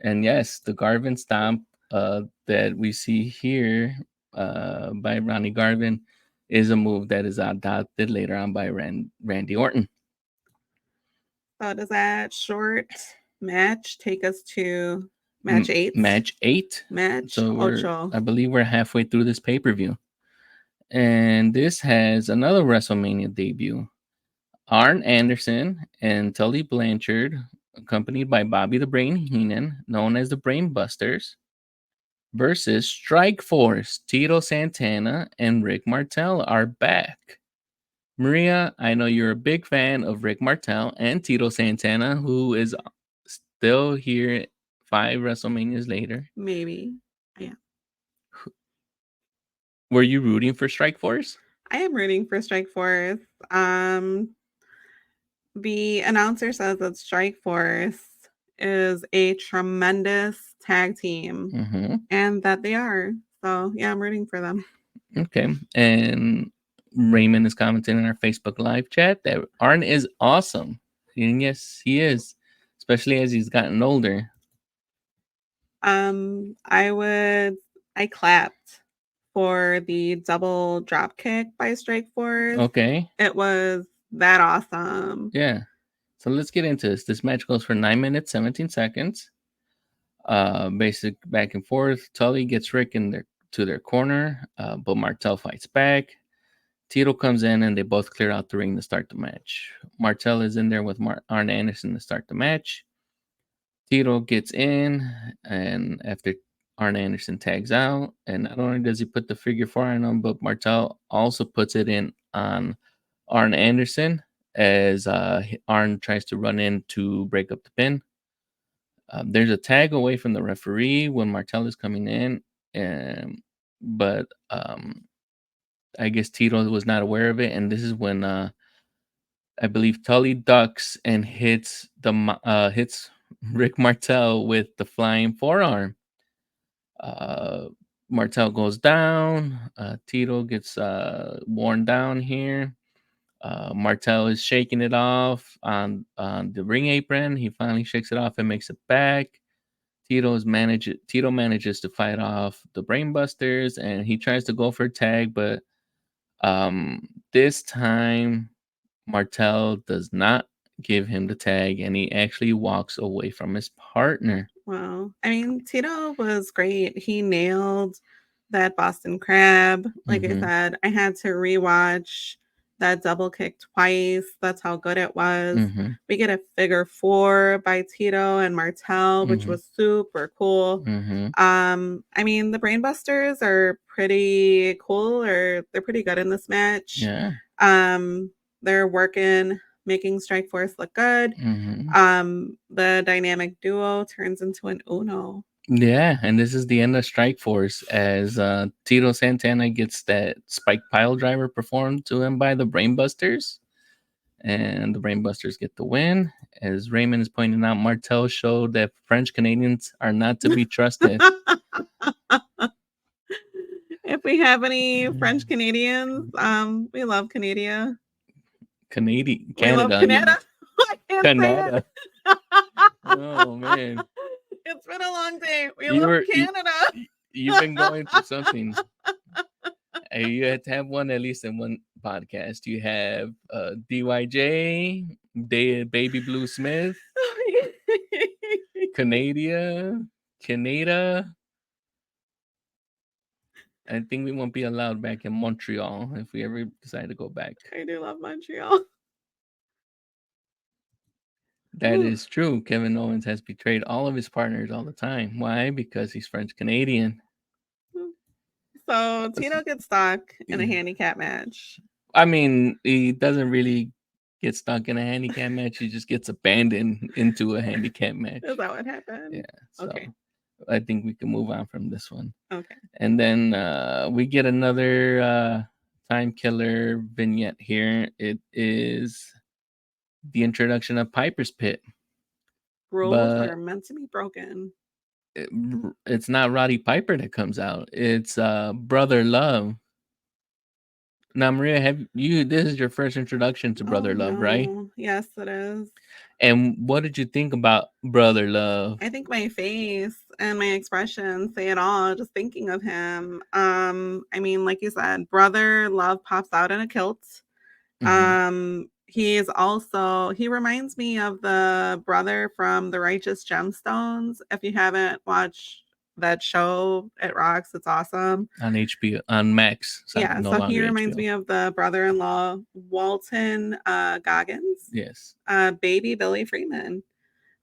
A: And yes, the Garvin stomp that we see here by Ronnie Garvin is a move that is adopted later on by Randy Orton.
B: So does that short match take us to match 8?
A: Match 8.
B: Match
A: I believe we're halfway through this pay-per-view. And this has another WrestleMania debut. Arn Anderson and Tully Blanchard accompanied by Bobby the Brain Heenan, known as the Brain Busters, versus Strike Force. Tito Santana and Rick Martel are back. Maria, I know you're a big fan of Rick Martel and Tito Santana, who is still here 5 WrestleManias later.
B: Maybe. Yeah.
A: Were you rooting for Strike Force?
B: I am rooting for Strike Force. The announcer says that Strike Force is a tremendous tag team and that they are. So, yeah, I'm rooting for them.
A: Okay. And Raymond is commenting in our Facebook live chat that Arn is awesome. And yes, he is, especially as he's gotten older.
B: I clapped for the double drop kick by Strike Force.
A: Okay.
B: It was that awesome.
A: Yeah. So let's get into this. This match goes for 9 minutes, 17 seconds. Basic back and forth. Tully gets Rick to their corner, but Martel fights back. Tito comes in and they both clear out the ring to start the match. Martel is in there with Arn Anderson to start the match. Tito gets in, and after Arn Anderson tags out, and not only does he put the figure 4 on him, but Martel also puts it in on Arn Anderson as Arn tries to run in to break up the pin. There's a tag away from the referee when Martel is coming in, but I guess Tito was not aware of it, and this is when I believe Tully ducks and hits Rick Martel with the flying forearm. Martel goes down. Tito gets worn down here. Martel is shaking it off on the ring apron. He finally shakes it off and makes it back. Tito manages to fight off the Brainbusters, and he tries to go for a tag, but this time Martel does not give him the tag, and he actually walks away from his partner.
B: Wow. I mean, Tito was great. He nailed that Boston Crab. Like I said, I had to rewatch that double kick twice. That's how good it was. We get a figure 4 by Tito and Martel, which was super cool. I mean, the Brainbusters are pretty cool, or they're pretty good in this match.
A: Yeah.
B: They're working, making Strike Force look good. The dynamic duo turns into an Uno.
A: Yeah, and this is the end of Strike Force as Tito Santana gets that spike pile driver performed to him by the Brainbusters. And the Brainbusters get the win. As Raymond is pointing out, Martel showed that French Canadians are not to be trusted.
B: If we have any French Canadians, we love Canada.
A: Canada.
B: We love Canada. I can't
A: Canada.
B: say it.
A: Oh man.
B: It's been a long day. We love Canada.
A: You've been going through something. You had to have one at least in one podcast. You have DYJ, Baby Blue Smith, Canada. I think we won't be allowed back in Montreal if we ever decide to go back.
B: I do love Montreal.
A: That is true. Kevin Owens has betrayed all of his partners all the time. Why? Because he's French Canadian.
B: So Tito gets stuck in a handicap match.
A: I mean, he doesn't really get stuck in a handicap match. He just gets abandoned into a handicap match.
B: Is that what happened?
A: Yeah. So
B: okay.
A: I think we can move on from this one.
B: Okay.
A: And then we get another time killer vignette here. It is the introduction of Piper's Pit.
B: Rules are meant to be broken.
A: It's not Roddy Piper that comes out. It's Brother Love. Now, Maria, this is your first introduction to Brother Love, right?
B: Yes, it is.
A: And what did you think about Brother Love?
B: I think my face and my expression say it all, just thinking of him. I mean, like you said, Brother Love pops out in a kilt. He reminds me of the brother from The Righteous Gemstones. If you haven't watched that show, it rocks. It's awesome.
A: On HBO, on Max.
B: So he reminds me of the brother-in-law, Walton Goggins.
A: Yes.
B: Baby Billy Freeman.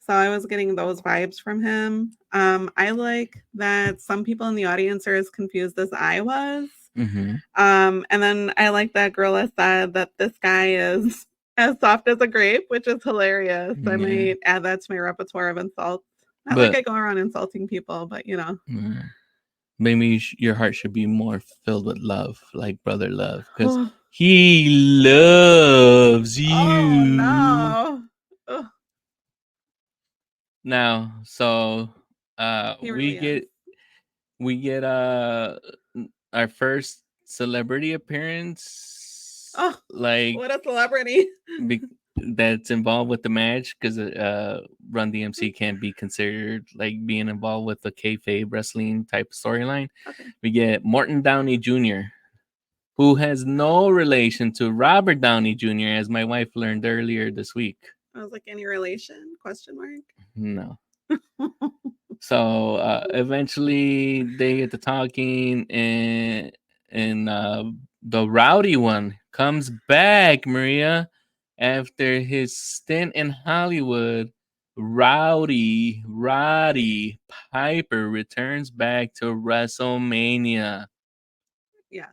B: So I was getting those vibes from him. I like that some people in the audience are as confused as I was.
A: Mm-hmm.
B: And then I like that Gorilla said that this guy is as soft as a grape, which is hilarious. I
A: Yeah.
B: might add that to my repertoire of insults. Not like
A: But
B: I go around insulting people, but you know.
A: maybe your heart should be more filled with love, like brother love, because he loves
B: Oh
A: you.
B: no. Ugh,
A: Now, so
B: he
A: we
B: really is.
A: get our first celebrity appearance,
B: Oh,
A: like
B: what a celebrity.
A: be, that's involved with the match, because Run DMC can't be considered like being involved with the kayfabe wrestling type storyline.
B: Okay.
A: We get Morton Downey Jr., who has no relation to Robert Downey Jr., as my wife learned earlier this week.
B: I was like, any relation? Question mark.
A: No. So eventually they get to talking, and the rowdy one comes back, Maria, after his stint in Hollywood. Roddy Piper returns back to WrestleMania.
B: Yeah.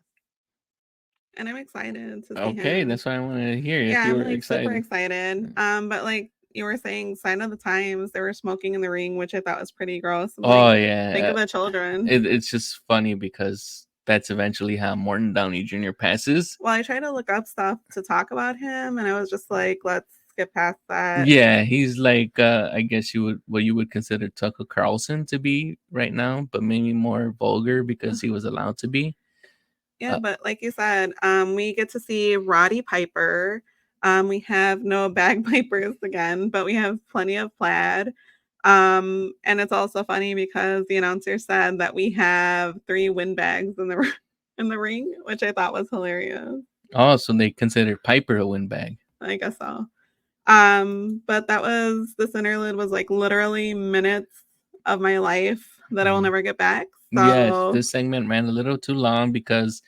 B: And I'm excited to see
A: Okay,
B: him.
A: that's what I wanted to hear.
B: Yeah,
A: If you
B: I'm
A: were
B: like super
A: excited.
B: excited. But like you were saying, sign of the times, they were smoking in the ring, which I thought was pretty gross. I'm
A: Oh
B: like, think
A: yeah,
B: of the children.
A: it's just funny because that's eventually how Morton Downey Jr. passes.
B: Well, I tried to look up stuff to talk about him, and I was just like, let's skip past that.
A: Yeah, he's like I guess you would consider Tucker Carlson to be right now, but maybe more vulgar because he was allowed to be.
B: Yeah, but like you said, we get to see Roddy Piper. We have no bagpipers again, but we have plenty of plaid. And it's also funny because the announcer said that we have 3 windbags in the in the ring, which I thought was hilarious.
A: Oh, so they consider Piper a windbag.
B: I guess so. But that was this interlude was like literally minutes of my life that I will never get back.
A: Yes,
B: So
A: this segment ran a little too long because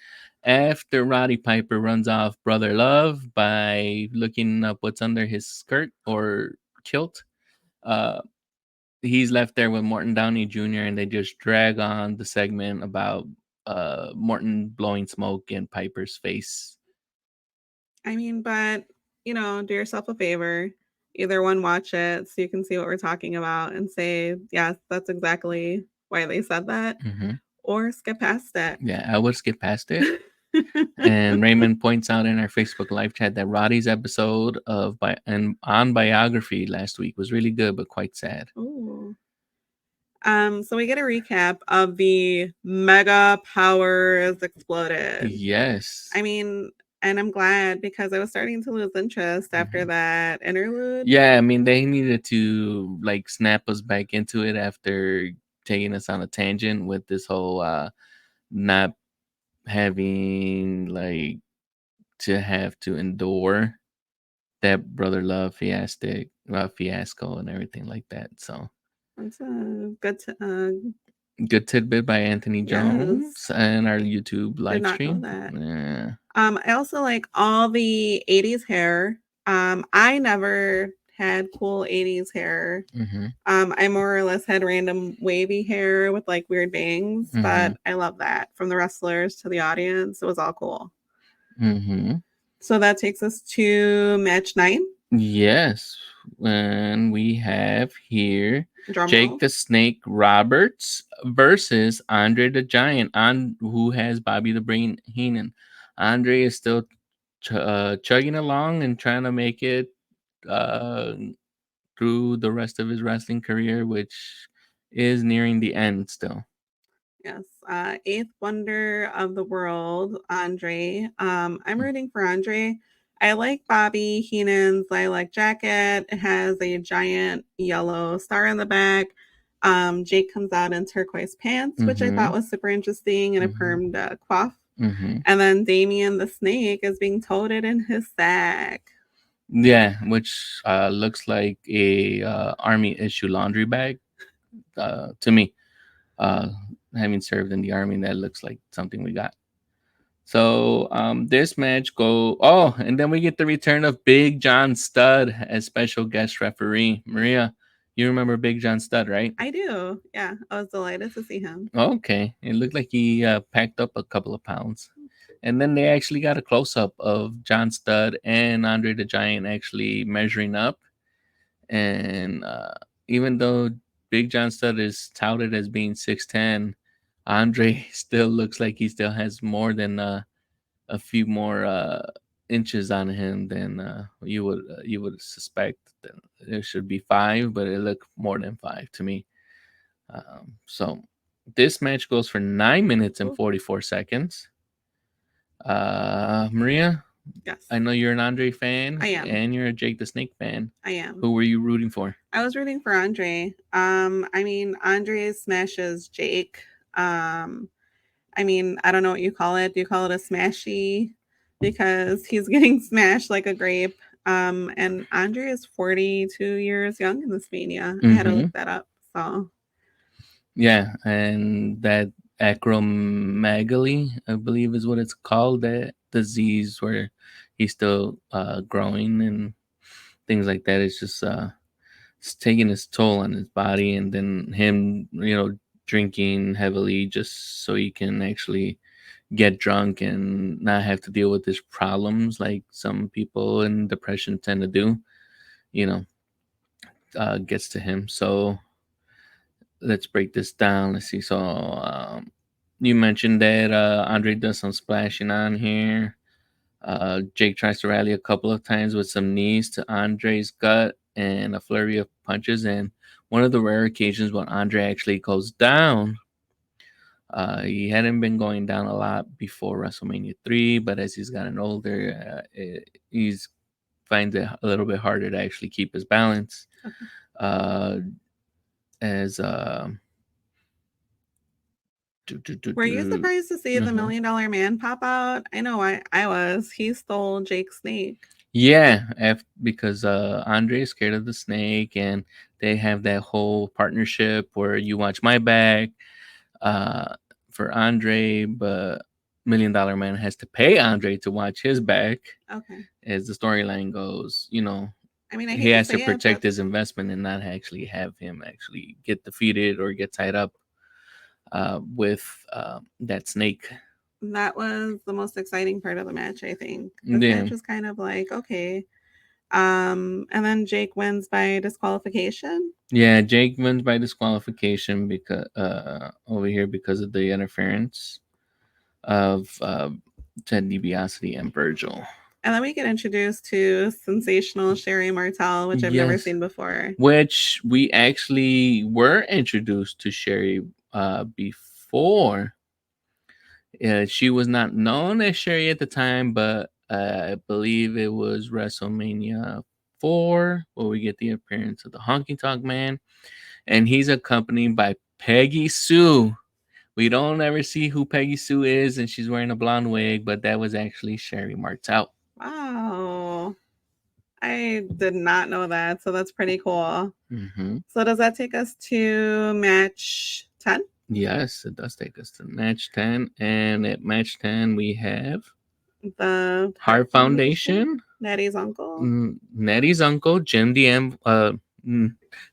A: after Roddy Piper runs off Brother Love by looking up what's under his skirt or kilt, uh, he's left there with Morton Downey Jr. and they just drag on the segment about Morton blowing smoke in Piper's face.
B: I mean, but you know, do yourself a favor. Either one, watch it so you can see what we're talking about and say, yes, that's exactly why they said that,
A: Mm-hmm.
B: or skip past it.
A: Yeah, I would skip past it. And Raymond points out in our Facebook live chat that Roddy's episode of on biography last week was really good but quite sad.
B: Ooh. So we get a recap of the mega powers exploded.
A: Yes.
B: I mean, and I'm glad because I was starting to lose interest after that interlude.
A: Yeah, I mean they needed to like snap us back into it after taking us on a tangent with this whole not having like to have to endure that brother love fiasco and everything like that. So
B: That's a good
A: good tidbit by Anthony
B: yes.
A: Jones and our YouTube
B: Did
A: live
B: not know
A: stream.
B: that.
A: Yeah.
B: I also like all the 80s hair. I never had cool 80s hair.
A: Mm-hmm.
B: I more or less had random wavy hair with like weird bangs, but I love that from the wrestlers to the audience. It was all cool.
A: Mm-hmm.
B: So that takes us to match 9.
A: Yes. And we have here
B: Drum
A: Jake
B: roll.
A: the Snake Roberts versus Andre the Giant, on who has Bobby the Brain Heenan. Andre is still chugging along and trying to make it uh, through the rest of his wrestling career, which is nearing the end still.
B: Yes, eighth wonder of the world, Andre. I'm rooting for Andre. I like Bobby Heenan's lilac jacket. It has a giant yellow star in the back. Jake comes out in turquoise pants, which I thought was super interesting, and a permed coif.
A: Mm-hmm.
B: And then Damien the snake is being toted in his sack.
A: Yeah, which looks like a army issue laundry bag to me. Uh, Having served in the army, that looks like something we got. So this match go. Oh, and then we get the return of Big John Studd as special guest referee. Maria, You remember Big John Studd, right?
B: I do. Yeah, I was delighted to see him.
A: Okay, it looked like he packed up a couple of pounds. And then they actually got a close up of John Studd and Andre the Giant actually measuring up. And even though Big John Studd is touted as being 6'10", Andre still looks like he still has more than a few more inches on him than you would suspect. That it should be 5, but it looked more than 5 to me. So this match goes for 9 minutes and 44 seconds. Maria,
B: Yes,
A: I know you're an Andre fan.
B: I am.
A: And you're a Jake the Snake fan.
B: I am.
A: Who were you rooting for?
B: I was rooting for Andre. I mean, Andre smashes Jake. I mean, I don't know what you call it. Do you call it a smashy? Because he's getting smashed like a grape. And Andre is 42 years young in this Mania. I had to look that up. So
A: yeah, and that acromegaly, I believe is what it's called, that disease where he's still growing and things like that. It's just it's taking its toll on his body, and then him, drinking heavily just so he can actually get drunk and not have to deal with his problems like some people in depression tend to do, gets to him. So let's break this down. Let's see. So you mentioned that Andre does some splashing on here. Jake tries to rally a couple of times with some knees to Andre's gut and a flurry of punches. And one of the rare occasions when Andre actually goes down. He hadn't been going down a lot before WrestleMania 3, but as he's gotten older, he's finds it a little bit harder to actually keep his balance. As
B: were you surprised to see the $1 Million Man pop out? I know I was. He stole Jake's snake.
A: Yeah, because Andre is scared of the snake, and they have that whole partnership where you watch my back for Andre, but $1 Million Man has to pay Andre to watch his back.
B: Okay.
A: As the storyline goes,
B: I mean,
A: he has to protect his investment and not actually have him actually get defeated or get tied up with that snake.
B: That was the most exciting part of the match, I think. This match was kind of like, okay. And then Jake wins by disqualification.
A: Yeah, Jake wins by disqualification because over here because of the interference of Ted DiBiase and Virgil.
B: And then we get introduced to sensational Sherry Martel, which I've never seen before.
A: Which we actually were introduced to Sherry before. She was not known as Sherry at the time, but I believe it was WrestleMania 4 where we get the appearance of the Honky Tonk Man. And he's accompanied by Peggy Sue. We don't ever see who Peggy Sue is, and she's wearing a blonde wig, but that was actually Sherry Martel.
B: Wow. I did not know that, so that's pretty cool.
A: Mm-hmm.
B: So does that take us to match 10?
A: Yes, it does take us to match 10. And at match 10, we have
B: the
A: Hart Foundation.
B: Natty's uncle.
A: Natty's uncle, Jim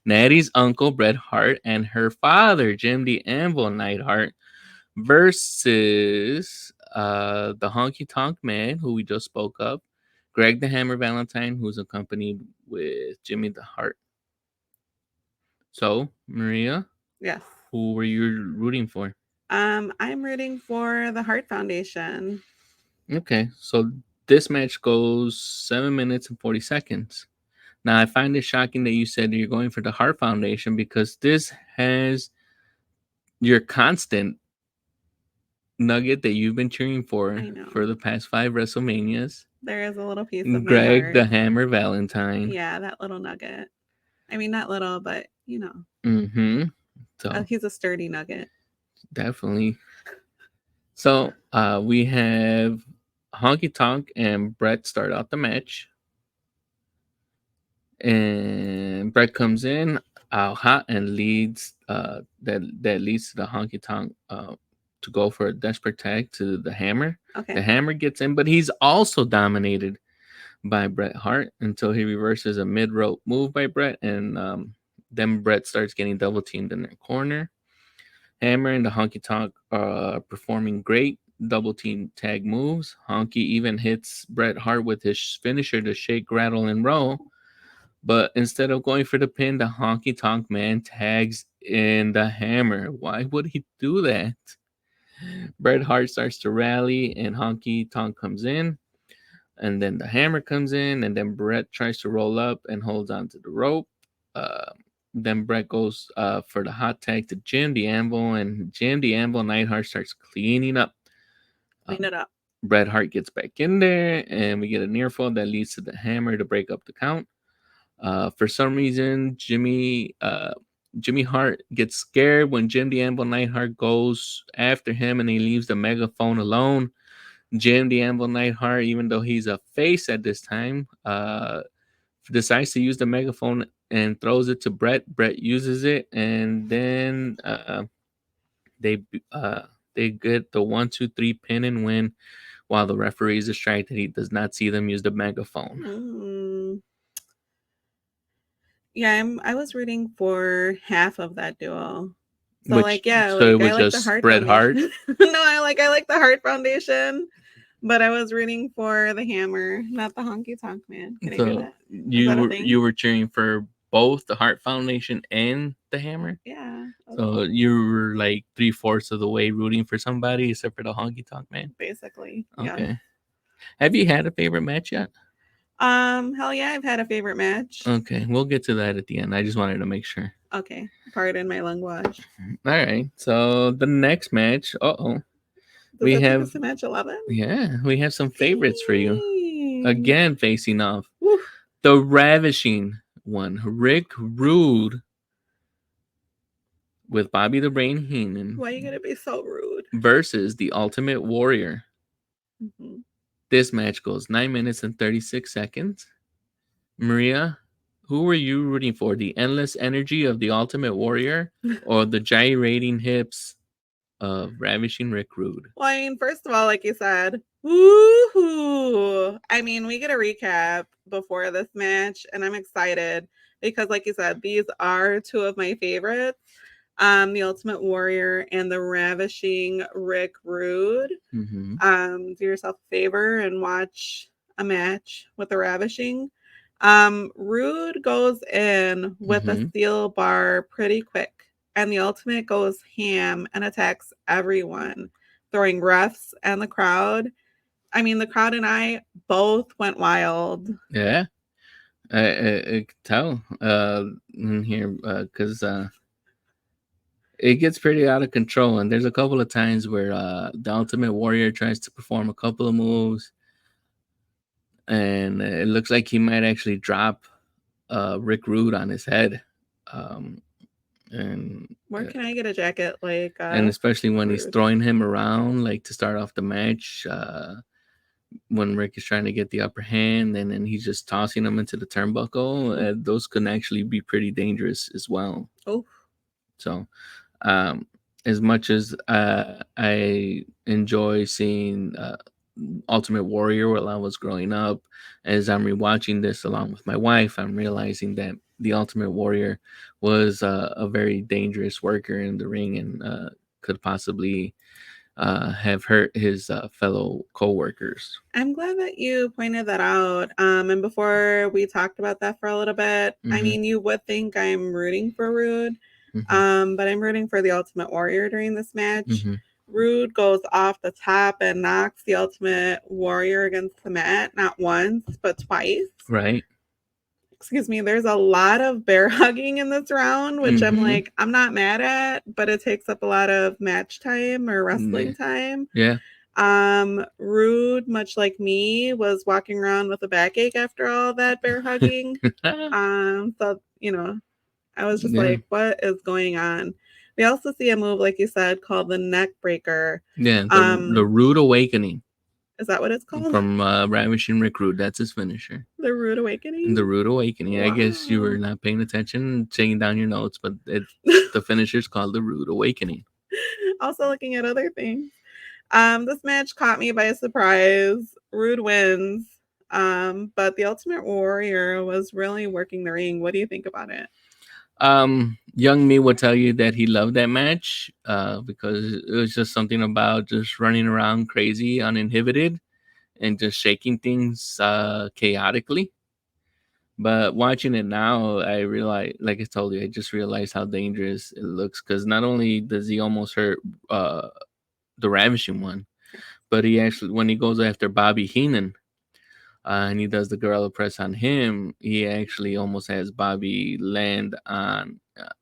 A: Natty's uncle, Bret Hart, and her father, Jim the Anvil Neidhart, versus the Honky Tonk Man, who we just spoke of, Greg the Hammer Valentine, who's accompanied with Jimmy the Hart. So, Maria?
B: Yes.
A: Who were you rooting for?
B: I'm rooting for the Hart Foundation.
A: Okay, so this match goes 7 minutes and 40 seconds. Now, I find it shocking that you said you're going for the Hart Foundation because this has your constant nugget that you've been cheering for the past 5 WrestleManias.
B: There is a little piece of
A: Greg the Hammer Valentine.
B: Yeah, that little nugget. I mean, not little, but
A: Mm-hmm. So
B: he's a sturdy nugget.
A: Definitely. So we have Honky Tonk and Bret start out the match. And Bret comes in out hot and leads that leads to the Honky Tonk to go for a desperate tag to the Hammer.
B: Okay.
A: The Hammer gets in, but he's also dominated by Bret Hart until he reverses a mid-rope move by Bret, and Then Brett starts getting double teamed in their corner. Hammer and the Honky Tonk are performing great double team tag moves. Honky even hits Bret Hart with his finisher to shake, rattle, and roll. But instead of going for the pin, the Honky Tonk Man tags in the Hammer. Why would he do that? Bret Hart starts to rally, and Honky Tonk comes in. And then the Hammer comes in, and then Bret tries to roll up and holds onto the rope. Uh, then Bret goes for the hot tag to Jim the Anvil, and Jim the Anvil Neidhart starts cleaning up.
B: Clean it up.
A: Bret Hart gets back in there, and we get a near fall that leads to the Hammer to break up the count. For some reason, Jimmy Hart gets scared when Jim the Anvil Neidhart goes after him, and he leaves the megaphone alone. Jim the Anvil Neidhart, even though he's a face at this time, decides to use the megaphone and throws it to Bret. Bret uses it, and then they get the 1-2-3 pin and win, while the referee is distracted. He does not see them use the megaphone.
B: Yeah, I was rooting for half of that duo. So
A: Which,
B: like, yeah,
A: so
B: like
A: it was
B: I like the
A: just
B: Hart
A: Bret Hart.
B: Foundation. No, I like the Hart Foundation, but I was rooting for the Hammer, not the Honky Tonk Man. Can I do that? Is that a thing?
A: You were cheering for both the Hart Foundation and the Hammer.
B: Yeah.
A: So you were like 3/4 of the way rooting for somebody except for the Honky Tonk Man.
B: Basically.
A: Okay.
B: Yeah.
A: Have you had a favorite match yet?
B: Hell yeah, I've had a favorite match.
A: Okay, we'll get to that at the end. I just wanted to make sure.
B: Okay, pardon my language.
A: All right, so the next match. We have
B: the match 11.
A: Yeah, we have some favorites for you. Again, facing off. Woo. The ravishing one, Rick Rude, with Bobby the Brain Heenan.
B: Why are you gonna be so rude?
A: Versus the Ultimate Warrior. Mm-hmm. This match goes 9 minutes and 36 seconds. Maria, who were you rooting for? The endless energy of the Ultimate Warrior or the gyrating hips of Ravishing Rick Rude?
B: Well, I mean, first of all, like you said, woohoo! I mean, we get a recap before this match, and I'm excited because, like you said, these are two of my favorites. The Ultimate Warrior and the Ravishing Rick Rude. Mm-hmm. Do yourself a favor and watch a match with the Ravishing. Rude goes in with a steel bar pretty quick, and the Ultimate goes ham and attacks everyone, throwing refs and the crowd. I mean, the crowd and I both went wild.
A: Yeah, I could tell in here because it gets pretty out of control, and there's a couple of times where the Ultimate Warrior tries to perform a couple of moves, and it looks like he might actually drop Rick Rude on his head. And
B: where can I get a jacket like?
A: And especially when Rude. He's throwing him around, like to start off the match, when Rick is trying to get the upper hand, and then he's just tossing him into the turnbuckle. Those can actually be pretty dangerous as well. Oh, so. As much as I enjoy seeing Ultimate Warrior while I was growing up, as I'm rewatching this along with my wife, I'm realizing that the Ultimate Warrior was a very dangerous worker in the ring and could possibly have hurt his fellow co-workers.
B: I'm glad that you pointed that out. And before we talked about that for a little bit, I mean, you would think I'm rooting for Rude. But I'm rooting for the Ultimate Warrior during this match. Rude goes off the top and knocks the Ultimate Warrior against the mat, not once, but twice.
A: Right.
B: Excuse me. There's a lot of bear hugging in this round, which I'm not mad at, but it takes up a lot of match time or wrestling time.
A: Yeah.
B: Rude, much like me, was walking around with a backache after all that bear hugging. So, I was just like, what is going on? We also see a move, like you said, called the neck breaker.
A: Yeah, the Rude Awakening.
B: Is that what it's called?
A: From Ravishing Rick Rude. That's his finisher.
B: The Rude Awakening?
A: The Rude Awakening. Wow. I guess you were not paying attention, taking down your notes, but the finisher's called the Rude Awakening.
B: Also looking at other things. This match caught me by surprise. Rude wins. But the Ultimate Warrior was really working the ring. What do you think about it?
A: Young me will tell you that he loved that match because it was just something about just running around crazy, uninhibited, and just shaking things chaotically. But watching it now, I realize, like I told you, I just realized how dangerous it looks because not only does he almost hurt uh, the Ravishing One, but he actually, when he goes after Bobby Heenan and he does the gorilla press on him, he actually almost has Bobby land on.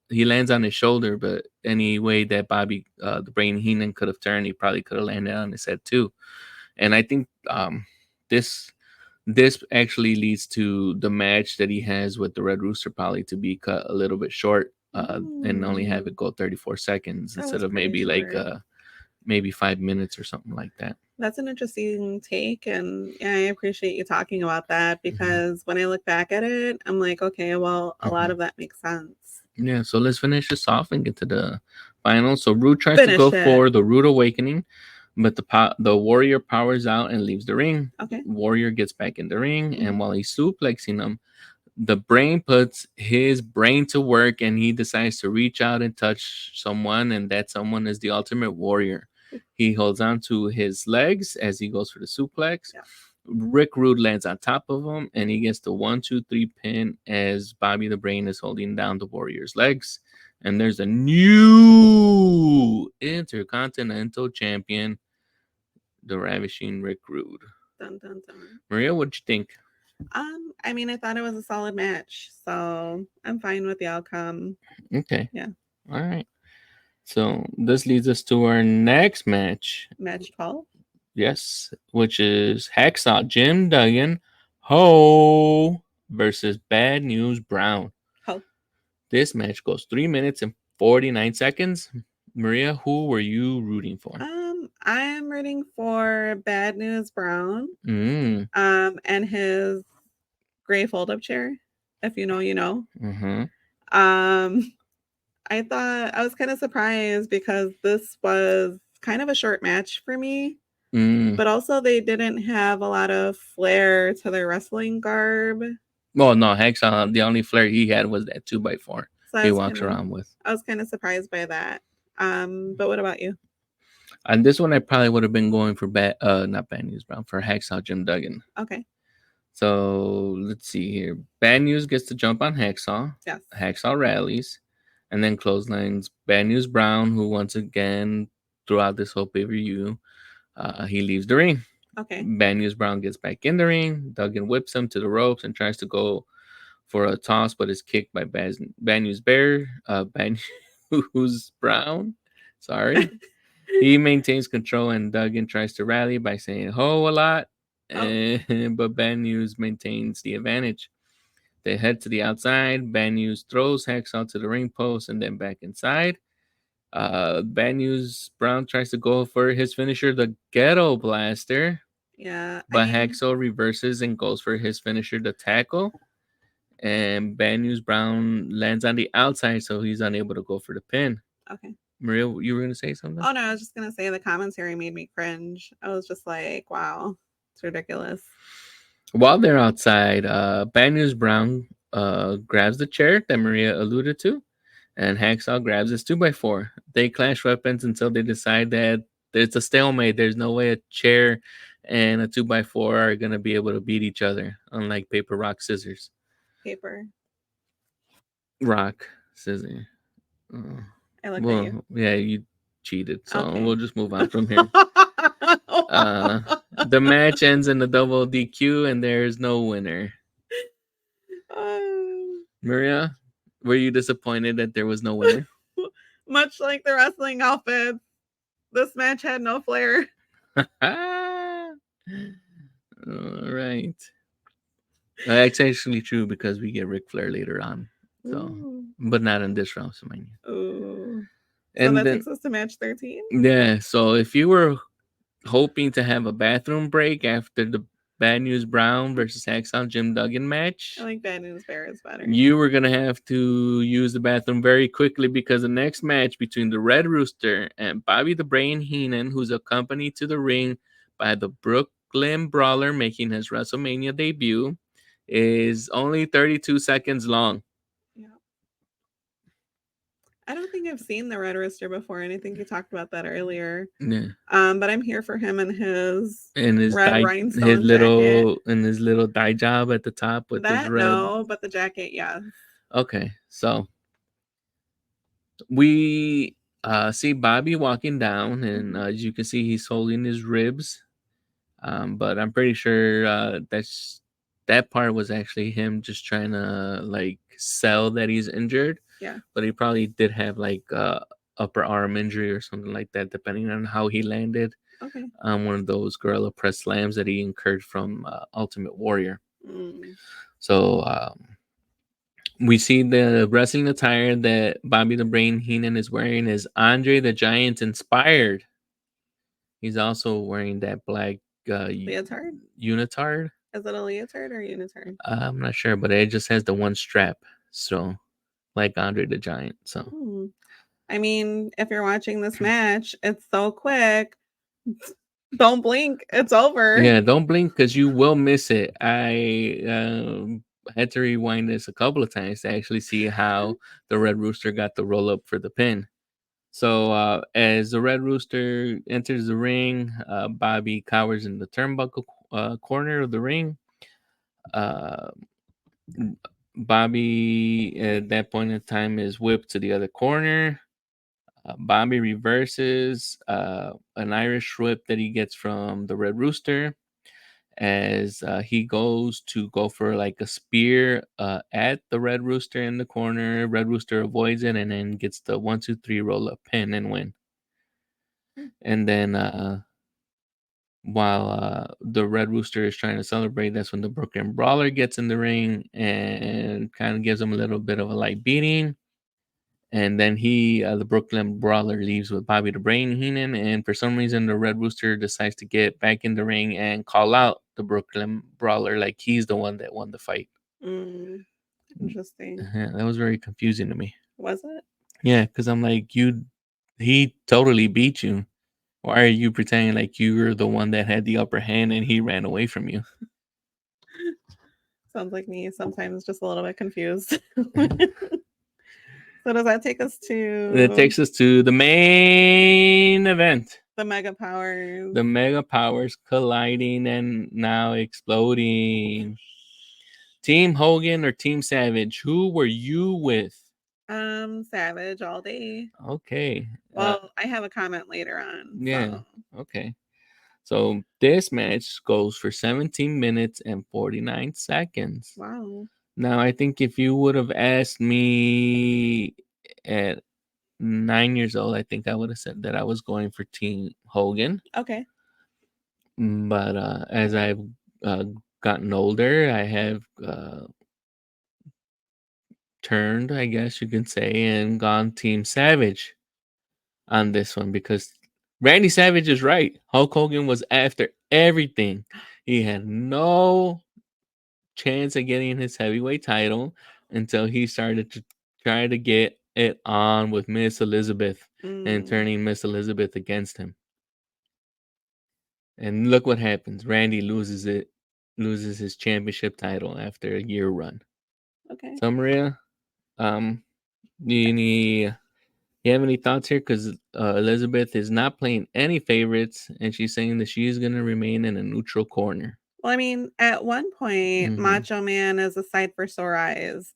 A: He lands on his shoulder, but any way that Bobby, the Brain Heenan, could have turned, he probably could have landed on his head too. And I think this this actually leads to the match that he has with the Red Rooster probably to be cut a little bit short and only have it go 34 seconds
B: That
A: instead
B: was
A: of
B: pretty
A: maybe like
B: short.
A: maybe 5 minutes or something like that.
B: That's an interesting take, and I appreciate you talking about that because when I look back at it, I'm like, okay, well, a lot of that makes sense.
A: Yeah, so let's finish this off and get to the final. So Root tries to go
B: Finish it.
A: for the Root Awakening, but the Warrior powers out and leaves the ring.
B: Okay.
A: Warrior gets back in the ring, and while he's suplexing him, the Brain puts his brain to work and he decides to reach out and touch someone, and that someone is the Ultimate Warrior. He holds on to his legs as he goes for the suplex.
B: Yeah.
A: Rick Rude lands on top of him and he gets the 1, 2, 3 pin as Bobby the Brain is holding down the Warrior's legs. And there's a new Intercontinental Champion, the Ravishing Rick Rude.
B: Dun, dun, dun.
A: Maria, what'd you think?
B: I mean, I thought it was a solid match, so I'm fine with the outcome.
A: Okay.
B: Yeah.
A: All right. So this leads us to our next match.
B: Match 12.
A: Yes, which is Hacksaw Jim Duggan Ho versus Bad News Brown.
B: Ho.
A: This match goes 3 minutes and 49 seconds. Maria, who were you rooting for?
B: I'm rooting for Bad News Brown.
A: Mm.
B: And his gray fold-up chair. If you know, you know.
A: Mm-hmm.
B: I thought I was kind of surprised because this was kind of a short match for me. But also they didn't have a lot of flair to their wrestling garb.
A: Well, no, Hacksaw, the only flair he had was that 2x4
B: So
A: he walks around with.
B: I was kind of surprised by that. But what about you?
A: And this one I probably would have been going for not Bad News Brown, for Hacksaw Jim Duggan.
B: Okay.
A: So let's see here. Bad News gets to jump on Hacksaw.
B: Yes.
A: Hacksaw rallies. And then clotheslines Bad News Brown, who once again, throughout this whole pay-per-view, he leaves the ring.
B: Okay.
A: Bad News Brown gets back in the ring. Duggan whips him to the ropes and tries to go for a toss, but is kicked by Bad News Bear. Bad News Brown. Sorry. He maintains control, and Duggan tries to rally by saying "ho" a lot, but Bad News maintains the advantage. They head to the outside. Bad News throws Hacksaw to the ring post and then back inside. Bad News Brown tries to go for his finisher, the Ghetto Blaster.
B: Yeah.
A: But Hacksaw reverses and goes for his finisher, the Tackle. And Bad News Brown lands on the outside, so he's unable to go for the pin.
B: Okay.
A: Maria, you were going to say something?
B: Oh, no, I was just going to say the commentary made me cringe. I was just like, wow, it's ridiculous.
A: While they're outside, Bad News Brown grabs the chair that Maria alluded to, and Hacksaw grabs his 2x4. They clash weapons until they decide that it's a stalemate. There's no way a chair and a 2x4 are going to be able to beat each other, unlike paper, rock, scissors.
B: Paper.
A: Rock, scissors.
B: I looked at you.
A: Yeah, you cheated, so
B: Okay.
A: we'll just move on from here. The match ends in a double DQ, and there's no winner. Maria, were you disappointed that there was no winner?
B: Much like the wrestling outfits, this match had no flair.
A: All right. That's actually true because we get Ric Flair later on. So, but not in this Wrestlemania.
B: Ooh. So
A: And
B: that
A: then,
B: takes us to match 13?
A: Yeah. So if you were hoping to have a bathroom break after the Bad News Brown versus Hacksaw Jim Duggan match,
B: I like Bad News Bear is better.
A: You were going to have to use the bathroom very quickly because the next match between the Red Rooster and Bobby the Brain Heenan, who's accompanied to the ring by the Brooklyn Brawler making his WrestleMania debut, is only 32 seconds long.
B: Yeah. I don't think I've seen the Red Rooster before, and I think you talked about that earlier.
A: Yeah.
B: But I'm here for him and his
A: And
B: red rhinestone jacket.
A: his little dye job at the top with his
B: That
A: red.
B: no, but the jacket, yes.
A: Okay, so we see Bobby walking down, and as you can see, he's holding his ribs. But I'm pretty sure that part was actually him just trying to like sell that he's injured.
B: Yeah.
A: But he probably did have like upper arm injury or something like that, depending on how he landed.
B: Okay.
A: One of those gorilla press slams that he incurred from Ultimate Warrior.
B: Mm.
A: So we see the wrestling attire that Bobby the Brain Heenan is wearing is Andre the Giant inspired. He's also wearing that black
B: Leotard?
A: unitard.
B: Is it a leotard or unitard?
A: I'm not sure, but it just has the one strap. So, like Andre the Giant. So,
B: I mean, if you're watching this match, it's so quick. Don't blink. It's over.
A: yeah, don't blink because you will miss it. I had to rewind this a couple of times to actually see how the Red Rooster got the roll up for the pin. So, as the Red Rooster enters the ring, Bobby cowers in the turnbuckle corner of the ring. Bobby, at that point in time, is whipped to the other corner. Bobby reverses an Irish whip that he gets from the Red Rooster as he goes to go for like a spear at the Red Rooster in the corner. Red Rooster avoids it and then gets the 1-2-3 roll up pin and win. And then while the Red Rooster is trying to celebrate, that's when the Brooklyn Brawler gets in the ring and kind of gives him a little bit of a light beating. And then the Brooklyn Brawler leaves with Bobby the Brain Heenan, and for some reason the Red Rooster decides to get back in the ring and call out the Brooklyn Brawler like he's the one that won the fight.
B: Interesting.
A: Yeah, that was very confusing to me.
B: Was it?
A: Yeah, because I'm like, he totally beat you. Why are you pretending like you were the one that had the upper hand and he ran away from you?
B: Sounds like me, sometimes just a little bit confused. So does that take us to...
A: That takes us to the main event.
B: The Mega Powers.
A: The Mega Powers colliding and now exploding. Team Hogan or Team Savage? Who were you with?
B: Savage all day.
A: Okay.
B: Well, I have a comment later on.
A: Yeah.
B: So.
A: Okay. So this match goes for 17 minutes and 49 seconds.
B: Wow.
A: Now, I think if you would have asked me at 9 years old, I think I would have said that I was going for Team Hogan.
B: Okay.
A: But as I've gotten older, I have turned, I guess you can say, and gone Team Savage on this one because Randy Savage is right. Hulk Hogan was after everything. He had no chance of getting his heavyweight title until he started to try to get it on with Miss Elizabeth and turning Miss Elizabeth against him. And look what happens. Randy loses his championship title after a year run.
B: Okay.
A: So Maria, you have any thoughts here? Because Elizabeth is not playing any favorites, and she's saying that she's going to remain in a neutral corner.
B: Well, I mean, at one point, Macho Man is a sight for sore eyes.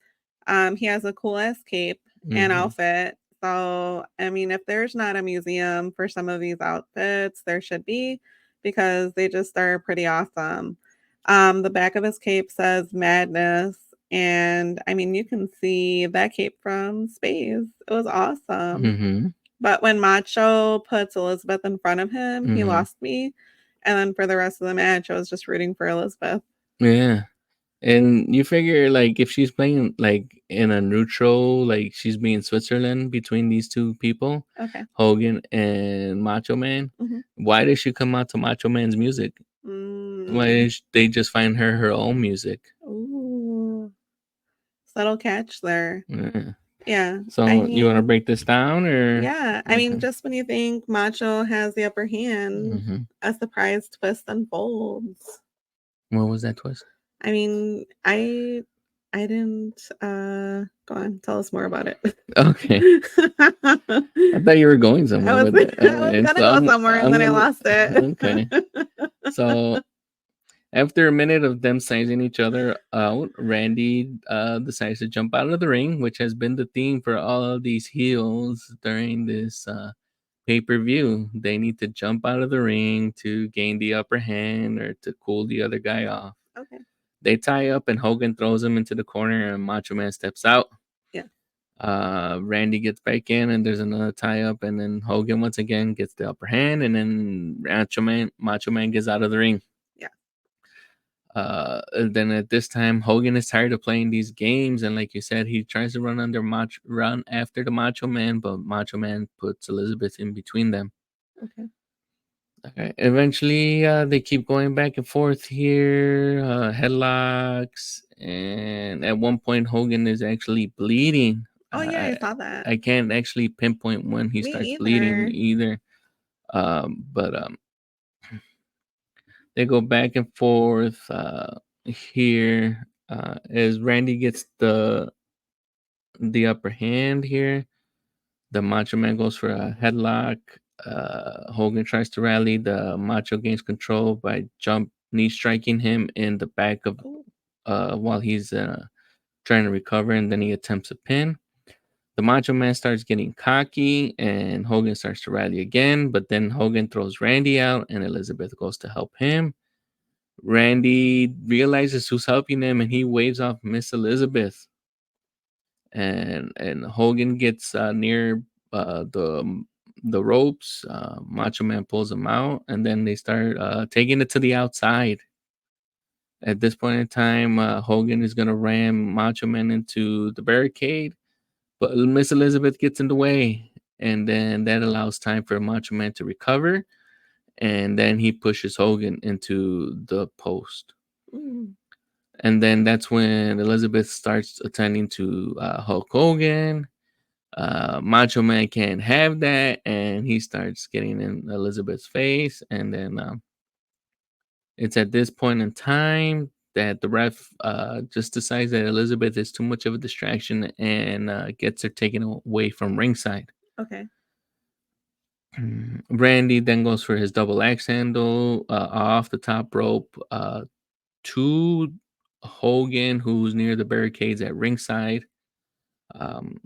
B: He has a cool ass cape and outfit. So, I mean, if there's not a museum for some of these outfits, there should be because they just are pretty awesome. The back of his cape says Madness. And I mean, you can see that cape from space. It was awesome. But when Macho puts Elizabeth in front of him, he lost me. And then for the rest of the match, I was just rooting for Elizabeth.
A: Yeah. And you figure, like, if she's playing, like, in a neutral, like, she's being Switzerland between these two people, Hogan and Macho Man, why did she come out to Macho Man's music? Why did they just find her own music?
B: Ooh. Subtle catch there. Yeah.
A: So you want to break this down, or?
B: Yeah. I mean, just when you think Macho has the upper hand, a surprise twist unfolds.
A: What was that twist?
B: I mean, I I didn't go on, tell us more about it.
A: Okay. I thought you were going somewhere with it.
B: I was
A: And
B: gonna
A: so
B: go
A: I'm
B: somewhere and
A: I'm
B: then I
A: gonna
B: lost it.
A: okay. So after a minute of them sizing each other out, Randy decides to jump out of the ring, which has been the theme for all of these heels during this pay-per-view. They need to jump out of the ring to gain the upper hand or to cool the other guy off.
B: Okay.
A: They tie up and Hogan throws him into the corner and Macho Man steps out.
B: Yeah.
A: Randy gets back in and there's another tie up and then Hogan once again gets the upper hand and then Macho Man gets out of the ring.
B: Yeah.
A: And then at this time Hogan is tired of playing these games and like you said he tries to run after the Macho Man, but Macho Man puts Elizabeth in between them.
B: Okay.
A: Okay. Eventually, they keep going back and forth here, headlocks, and at one point, Hogan is actually bleeding.
B: Oh yeah, I
A: I
B: saw that.
A: I can't actually pinpoint when he
B: Me
A: starts bleeding
B: either.
A: either. But they go back and forth here as Randy gets the upper hand here. The Macho Man goes for a headlock. Hogan tries to rally. The Macho gains control by jump knee striking him in the back of
B: Oh.
A: while he's trying to recover, and then he attempts a pin. The Macho Man starts getting cocky, and Hogan starts to rally again. But then Hogan throws Randy out, and Elizabeth goes to help him. Randy realizes who's helping him, and he waves off Miss Elizabeth. And Hogan gets near the ropes. Macho Man pulls him out, and then they start taking it to the outside. At this point in time, Hogan is gonna ram Macho Man into the barricade, but Miss Elizabeth gets in the way, and then that allows time for Macho Man to recover, and then he pushes Hogan into the post.
B: Mm.
A: And then that's when Elizabeth starts attending to Hulk Hogan. Macho Man can't have that, and he starts getting in Elizabeth's face. And then it's at this point in time that the ref just decides that Elizabeth is too much of a distraction and gets her taken away from ringside.
B: Okay.
A: Randy then goes for his double axe handle off the top rope to Hogan, who's near the barricades at ringside. Um,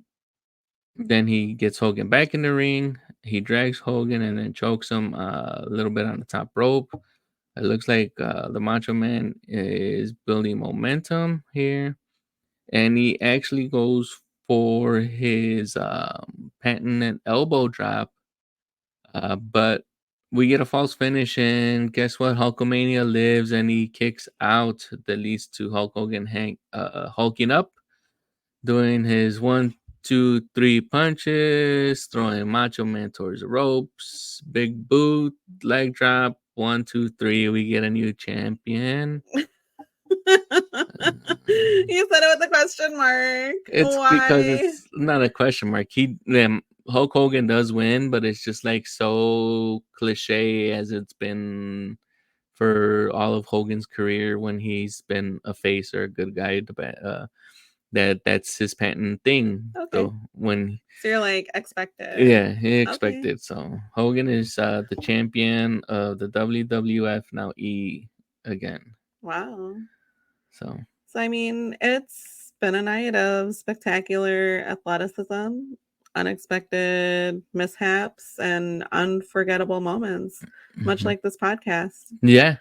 A: Then he gets Hogan back in the ring. He drags Hogan and then chokes him a little bit on the top rope. It looks like the Macho Man is building momentum here. And he actually goes for his patented elbow drop. But we get a false finish. And guess what? Hulkamania lives and he kicks out that leads to Hulk Hogan hulking up, doing his 1, 2, 3 punches, throwing Macho Man towards the ropes, big boot, leg drop, 1, 2, 3. We get a new champion.
B: You said it with a question mark.
A: It's because
B: Why?
A: it's not a question mark. Hulk Hogan does win, but it's just like so cliche as it's been for all of Hogan's career when he's been a face or a good guy. That's his patent thing.
B: Okay.
A: So when
B: So you're like expected.
A: yeah, he
B: Okay.
A: expected. So Hogan is the champion of the WWF now again.
B: Wow.
A: So
B: So I mean, it's been a night of spectacular athleticism, unexpected mishaps, and unforgettable moments, much
A: mhm.
B: like this podcast.
A: Yeah.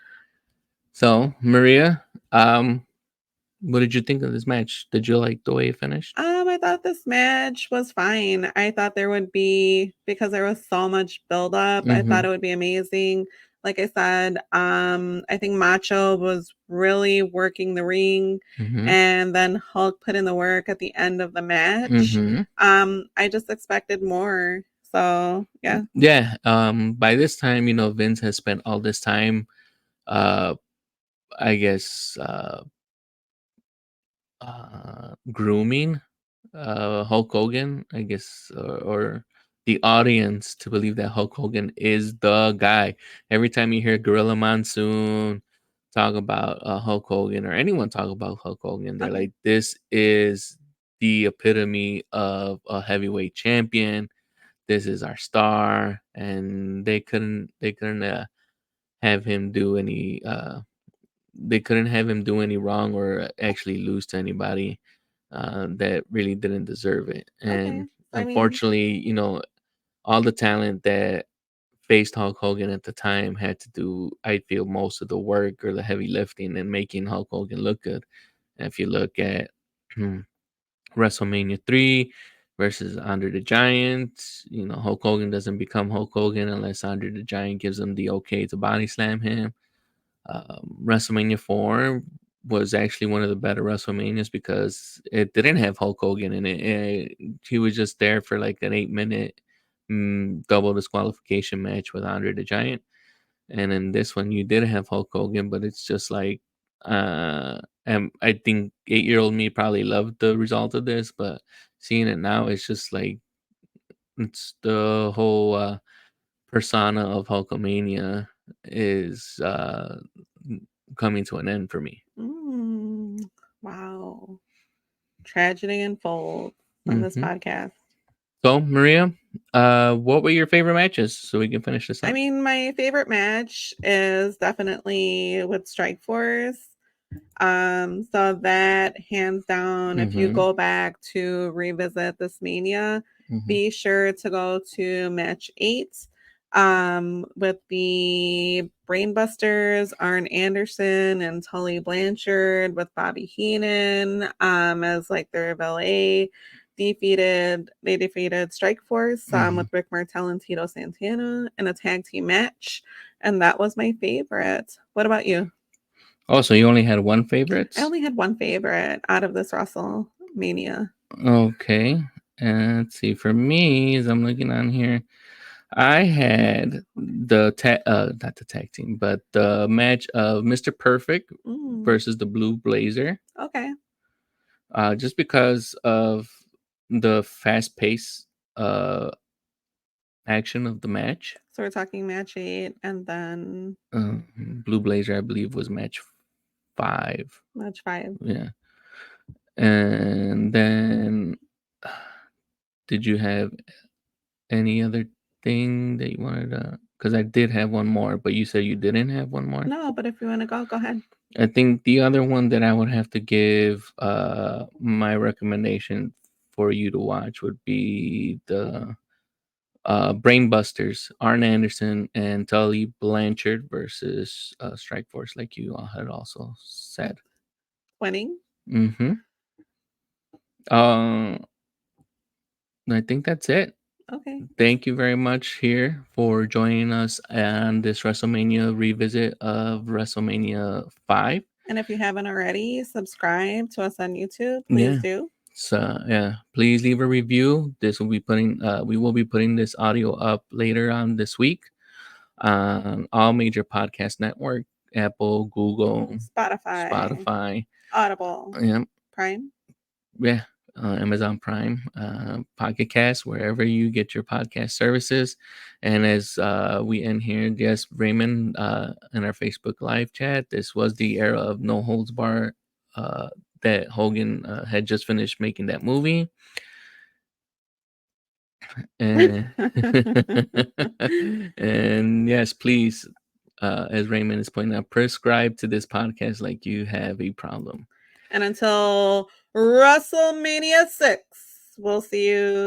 A: So Maria, what did you think of this match? Did you like the way it finished?
B: I thought this match was fine. I thought there would be because there was so much buildup. I
A: Mm-hmm.
B: thought it would be amazing. Like I said, I think Macho was really working the ring,
A: Mm-hmm.
B: and then Hulk put in the work at the end of the match.
A: Mm-hmm.
B: I just expected more. So yeah.
A: Yeah. By this time, Vince has spent all this time, uh, I guess, grooming Hulk Hogan, I guess, or the audience to believe that Hulk Hogan is the guy. Every time you hear Gorilla Monsoon, talk about Hulk Hogan or anyone talk about Hulk Hogan, they're
B: Okay.
A: like, this is the epitome of a heavyweight champion. This is our star, and they couldn't have him do any they couldn't have him do any wrong or actually lose to anybody that really didn't deserve it.
B: Okay.
A: And
B: So I mean,
A: unfortunately, all the talent that faced Hulk Hogan at the time had to do, I feel, most of the work or the heavy lifting and making Hulk Hogan look good. And if you look at WrestleMania 3 versus Andre the Giant, Hulk Hogan doesn't become Hulk Hogan unless Andre the Giant gives him the okay to body slam him. WrestleMania 4 was actually one of the better WrestleManias because it didn't have Hulk Hogan in it. He was just there for like an 8 minute double disqualification match with Andre the Giant. And in this one, you did have Hulk Hogan, but it's just like, and I think 8-year-old me probably loved the result of this, but seeing it now, it's just like, it's the whole persona of Hulkamania is coming to an end for me.
B: mm, wow. Tragedy unfolds on this
A: hmm
B: podcast.
A: So, Maria, what were your favorite matches so we can finish this
B: I
A: up?
B: mean, my favorite match is definitely with Strike Force. So that hands down, if you
A: hmm
B: go back to revisit this mania,
A: hmm
B: be sure to go to match 8 with the Brainbusters, Arn Anderson and Tully Blanchard with Bobby Heenan as like their valet. They defeated Strike Force
A: hmm
B: with Rick Martel and Tito Santana in a tag team match, and that was my favorite. What about you?
A: Oh, so you only had one
B: I
A: favorite?
B: only had one favorite out of this WrestleMania.
A: Okay. Let's see. For me, as I'm looking on here, I had not the tag team, but the match of Mr. Perfect
B: Mm,
A: versus the Blue Blazer.
B: okay.
A: Just because of the fast pace uh action of the match.
B: So we're talking match 8 and then
A: Blue Blazer, I believe, was match 5.
B: match 5.
A: Yeah. And then, did you have any other thing that you wanted to? Because I did have one more, but you said you didn't have one more.
B: No, but if you want to go ahead.
A: I think the other one that I would have to give my recommendation for you to watch would be the Brainbusters, Arn Anderson and Tully Blanchard versus Strike Force, like you had also said.
B: Winning.
A: Mm-hmm. Uh, I think that's it.
B: Okay.
A: Thank you very much here for joining us on this WrestleMania revisit of WrestleMania 5.
B: And if you haven't already, subscribe to us on YouTube. Please
A: Yeah.
B: do.
A: So yeah, please leave a review. We will be putting this audio up later on this week on all major podcast network, Apple, Google,
B: Spotify,
A: Spotify,
B: Audible,
A: yeah,
B: Prime.
A: yeah, Amazon Prime, Pocket Cast, wherever you get your podcast services. And as we end here, yes, Raymond, in our Facebook live chat, this was the era of No Holds Bar that Hogan had just finished making that movie. And, and yes, please, as Raymond is pointing out, prescribe to this podcast like you have a problem.
B: And until WrestleMania 6, we'll see you